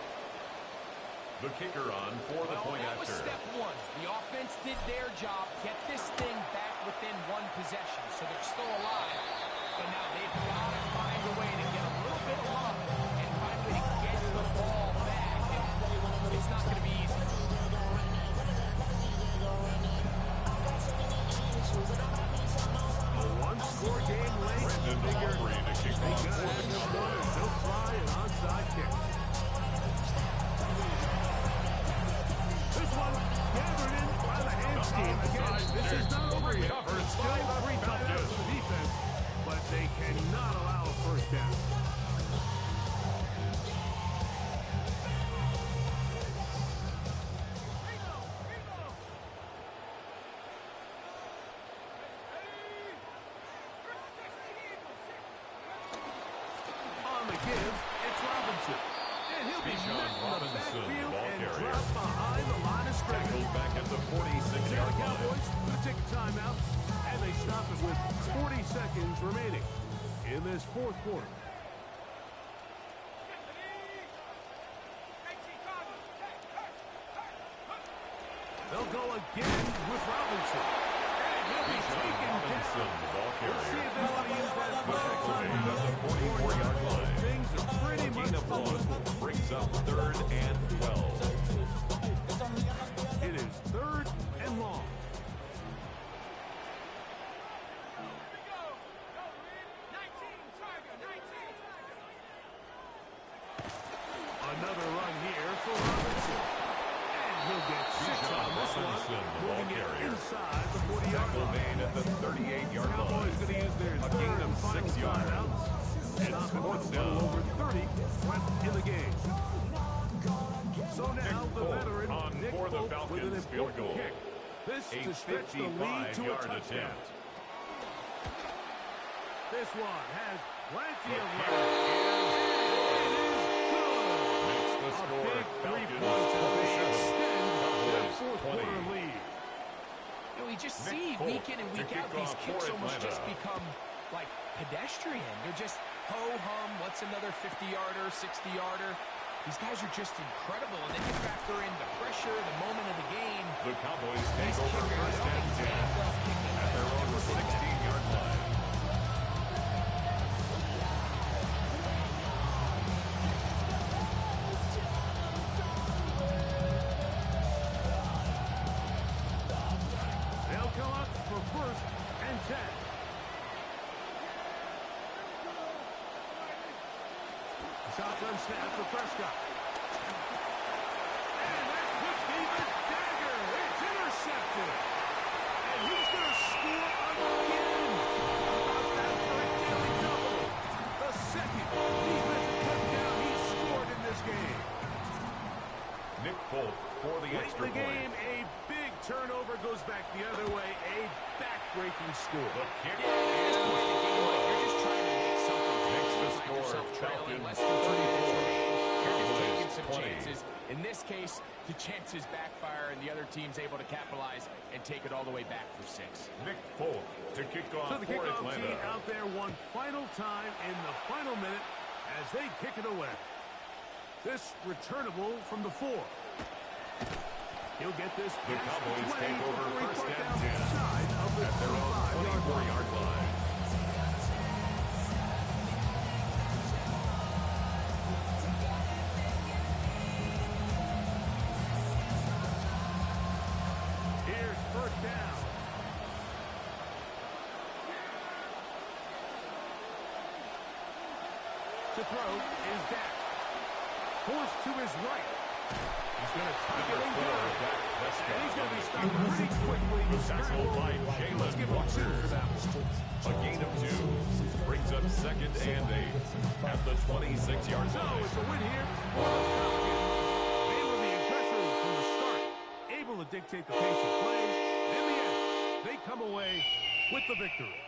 Speaker 3: The kicker on for the point
Speaker 5: That was
Speaker 3: after.
Speaker 5: step one. The offense did their job, get this thing back within one possession, so they're still alive. But now they've got to find a way to get a little bit of luck and find a way to get the ball back. And it's not going to be easy.
Speaker 2: A one-score game late.
Speaker 3: Brendan Aubrey to kick
Speaker 2: They
Speaker 3: off
Speaker 2: got
Speaker 3: for
Speaker 2: it.
Speaker 3: the
Speaker 2: They'll
Speaker 3: Chargers.
Speaker 2: try an onside kick. This one gathered in by the hands team. Again, this is not over yet.
Speaker 3: Recovered
Speaker 2: Still
Speaker 3: by the
Speaker 2: 3 timeouts
Speaker 3: Falcons.
Speaker 2: for the defense, but they cannot allow a first down. On the give, it's Robinson. And he'll be
Speaker 3: Bijan
Speaker 2: met in the
Speaker 3: Robinson,
Speaker 2: backfield
Speaker 3: ball
Speaker 2: and
Speaker 3: carrier.
Speaker 2: dropped behind the line of scrimmage.
Speaker 3: Tackled back at the
Speaker 2: Now
Speaker 3: 46-yard
Speaker 2: the
Speaker 3: line.
Speaker 2: Cowboys going to take a timeout, and they stop it with 40 seconds remaining in this fourth quarter. They'll go again with Robinson. And he'll be
Speaker 3: Bijan
Speaker 2: taken
Speaker 3: Robinson,
Speaker 2: down.
Speaker 3: the ball
Speaker 2: We'll see
Speaker 3: carrier.
Speaker 2: if they want to use that
Speaker 3: The
Speaker 2: foul
Speaker 3: tackle
Speaker 2: time.
Speaker 3: made at the 44-yard line.
Speaker 2: Things are pretty much
Speaker 3: Gain of
Speaker 2: falling.
Speaker 3: 1 brings up third and 12.
Speaker 2: It is third and long. Another run here for Robinson. And he'll get 6 on this
Speaker 3: Robinson,
Speaker 2: one.
Speaker 3: the ball
Speaker 2: Moving it
Speaker 3: carrier.
Speaker 2: inside the 40-yard
Speaker 3: Tackle
Speaker 2: line.
Speaker 3: made at the 38-yard
Speaker 2: Cowboys
Speaker 3: line.
Speaker 2: going to use their
Speaker 3: A
Speaker 2: third
Speaker 3: gain
Speaker 2: and
Speaker 3: of
Speaker 2: final
Speaker 3: 6 yards.
Speaker 2: timeout.
Speaker 3: It's
Speaker 2: Stop it
Speaker 3: fourth
Speaker 2: with a
Speaker 3: down.
Speaker 2: little over 30 left in the game. So now
Speaker 3: Nick
Speaker 2: the
Speaker 3: Folk
Speaker 2: veteran
Speaker 3: on
Speaker 2: Nick
Speaker 3: for the
Speaker 2: Folk with an
Speaker 3: Falcons field
Speaker 2: important
Speaker 3: goal.
Speaker 2: kick. This
Speaker 3: A
Speaker 2: to stretch the lead to a
Speaker 3: 55-yard
Speaker 2: touchdown.
Speaker 3: attempt.
Speaker 2: This one has plenty
Speaker 3: The
Speaker 2: of
Speaker 3: kick
Speaker 2: room.
Speaker 3: is
Speaker 2: Good.
Speaker 3: makes the
Speaker 2: A
Speaker 3: score
Speaker 2: big 3
Speaker 3: Falcons
Speaker 2: points as they
Speaker 3: 27,
Speaker 2: extend their
Speaker 3: Cowboys
Speaker 2: fourth
Speaker 3: 20.
Speaker 2: quarter lead.
Speaker 5: You know, we just
Speaker 3: Nick
Speaker 5: see
Speaker 3: Folk
Speaker 5: week in and
Speaker 3: to
Speaker 5: week
Speaker 3: kick
Speaker 5: out, these
Speaker 3: off
Speaker 5: kicks
Speaker 3: for
Speaker 5: almost just
Speaker 3: Atlanta.
Speaker 5: become like pedestrian. They're just ho-hum, what's another 50-yarder, 60-yarder? These guys are just incredible, and then you factor in the pressure, the moment of the game.
Speaker 3: The Cowboys take
Speaker 5: These
Speaker 3: over
Speaker 5: kickers
Speaker 3: first and
Speaker 5: always
Speaker 3: 10
Speaker 5: damn well kicking.
Speaker 3: at their own 16-yard line.
Speaker 2: They'll come up for first and 10. Shotgun snap for Prescott. And that could be the dagger. It's intercepted. And he's going to score again. About that for a daily double. The second defensive touchdown he's scored in this game.
Speaker 3: Nick Folk for the
Speaker 2: Late in
Speaker 3: extra
Speaker 2: the game,
Speaker 3: point.
Speaker 2: a big turnover goes back the other way. A back-breaking score.
Speaker 3: The kick
Speaker 5: At this point in the game, like, you're just trying to make something.
Speaker 3: Makes the
Speaker 5: You find
Speaker 3: score
Speaker 5: yourself trailing
Speaker 3: Falcons
Speaker 5: less than 2 minutes
Speaker 3: 34.
Speaker 5: remaining. You're just taking
Speaker 3: Cowboys
Speaker 5: some
Speaker 3: 20.
Speaker 5: chances. In this case, the chances backfire, and the other team's able to capitalize and take it all the way back for 6.
Speaker 3: Nick Folk to kick off
Speaker 2: So the
Speaker 3: for
Speaker 2: kickoff team
Speaker 3: Atlanta.
Speaker 2: out there one final time in the final minute as they kick it away. This returnable from the 4. He'll get this
Speaker 3: The
Speaker 2: past
Speaker 3: Cowboys
Speaker 2: 20
Speaker 3: take over
Speaker 2: before he's
Speaker 3: first
Speaker 2: brought
Speaker 3: and
Speaker 2: down
Speaker 3: 10
Speaker 2: inside of the
Speaker 3: at their own
Speaker 2: 25-yard line.
Speaker 3: 24-yard line.
Speaker 2: Here's first down. to throw is Dak. Forced to his right. He's going to take it in good. And he's going to be stopped pretty quickly.
Speaker 3: Tackled by Jalen
Speaker 2: Let's give him a 2 for that one.
Speaker 3: A gain of 2 brings up 2nd and 8 at the 26-yard
Speaker 2: So
Speaker 3: line.
Speaker 2: it's a win here for the Falcons. They were the aggressors from the start, able to dictate the pace of play. In the end, they come away with the victory.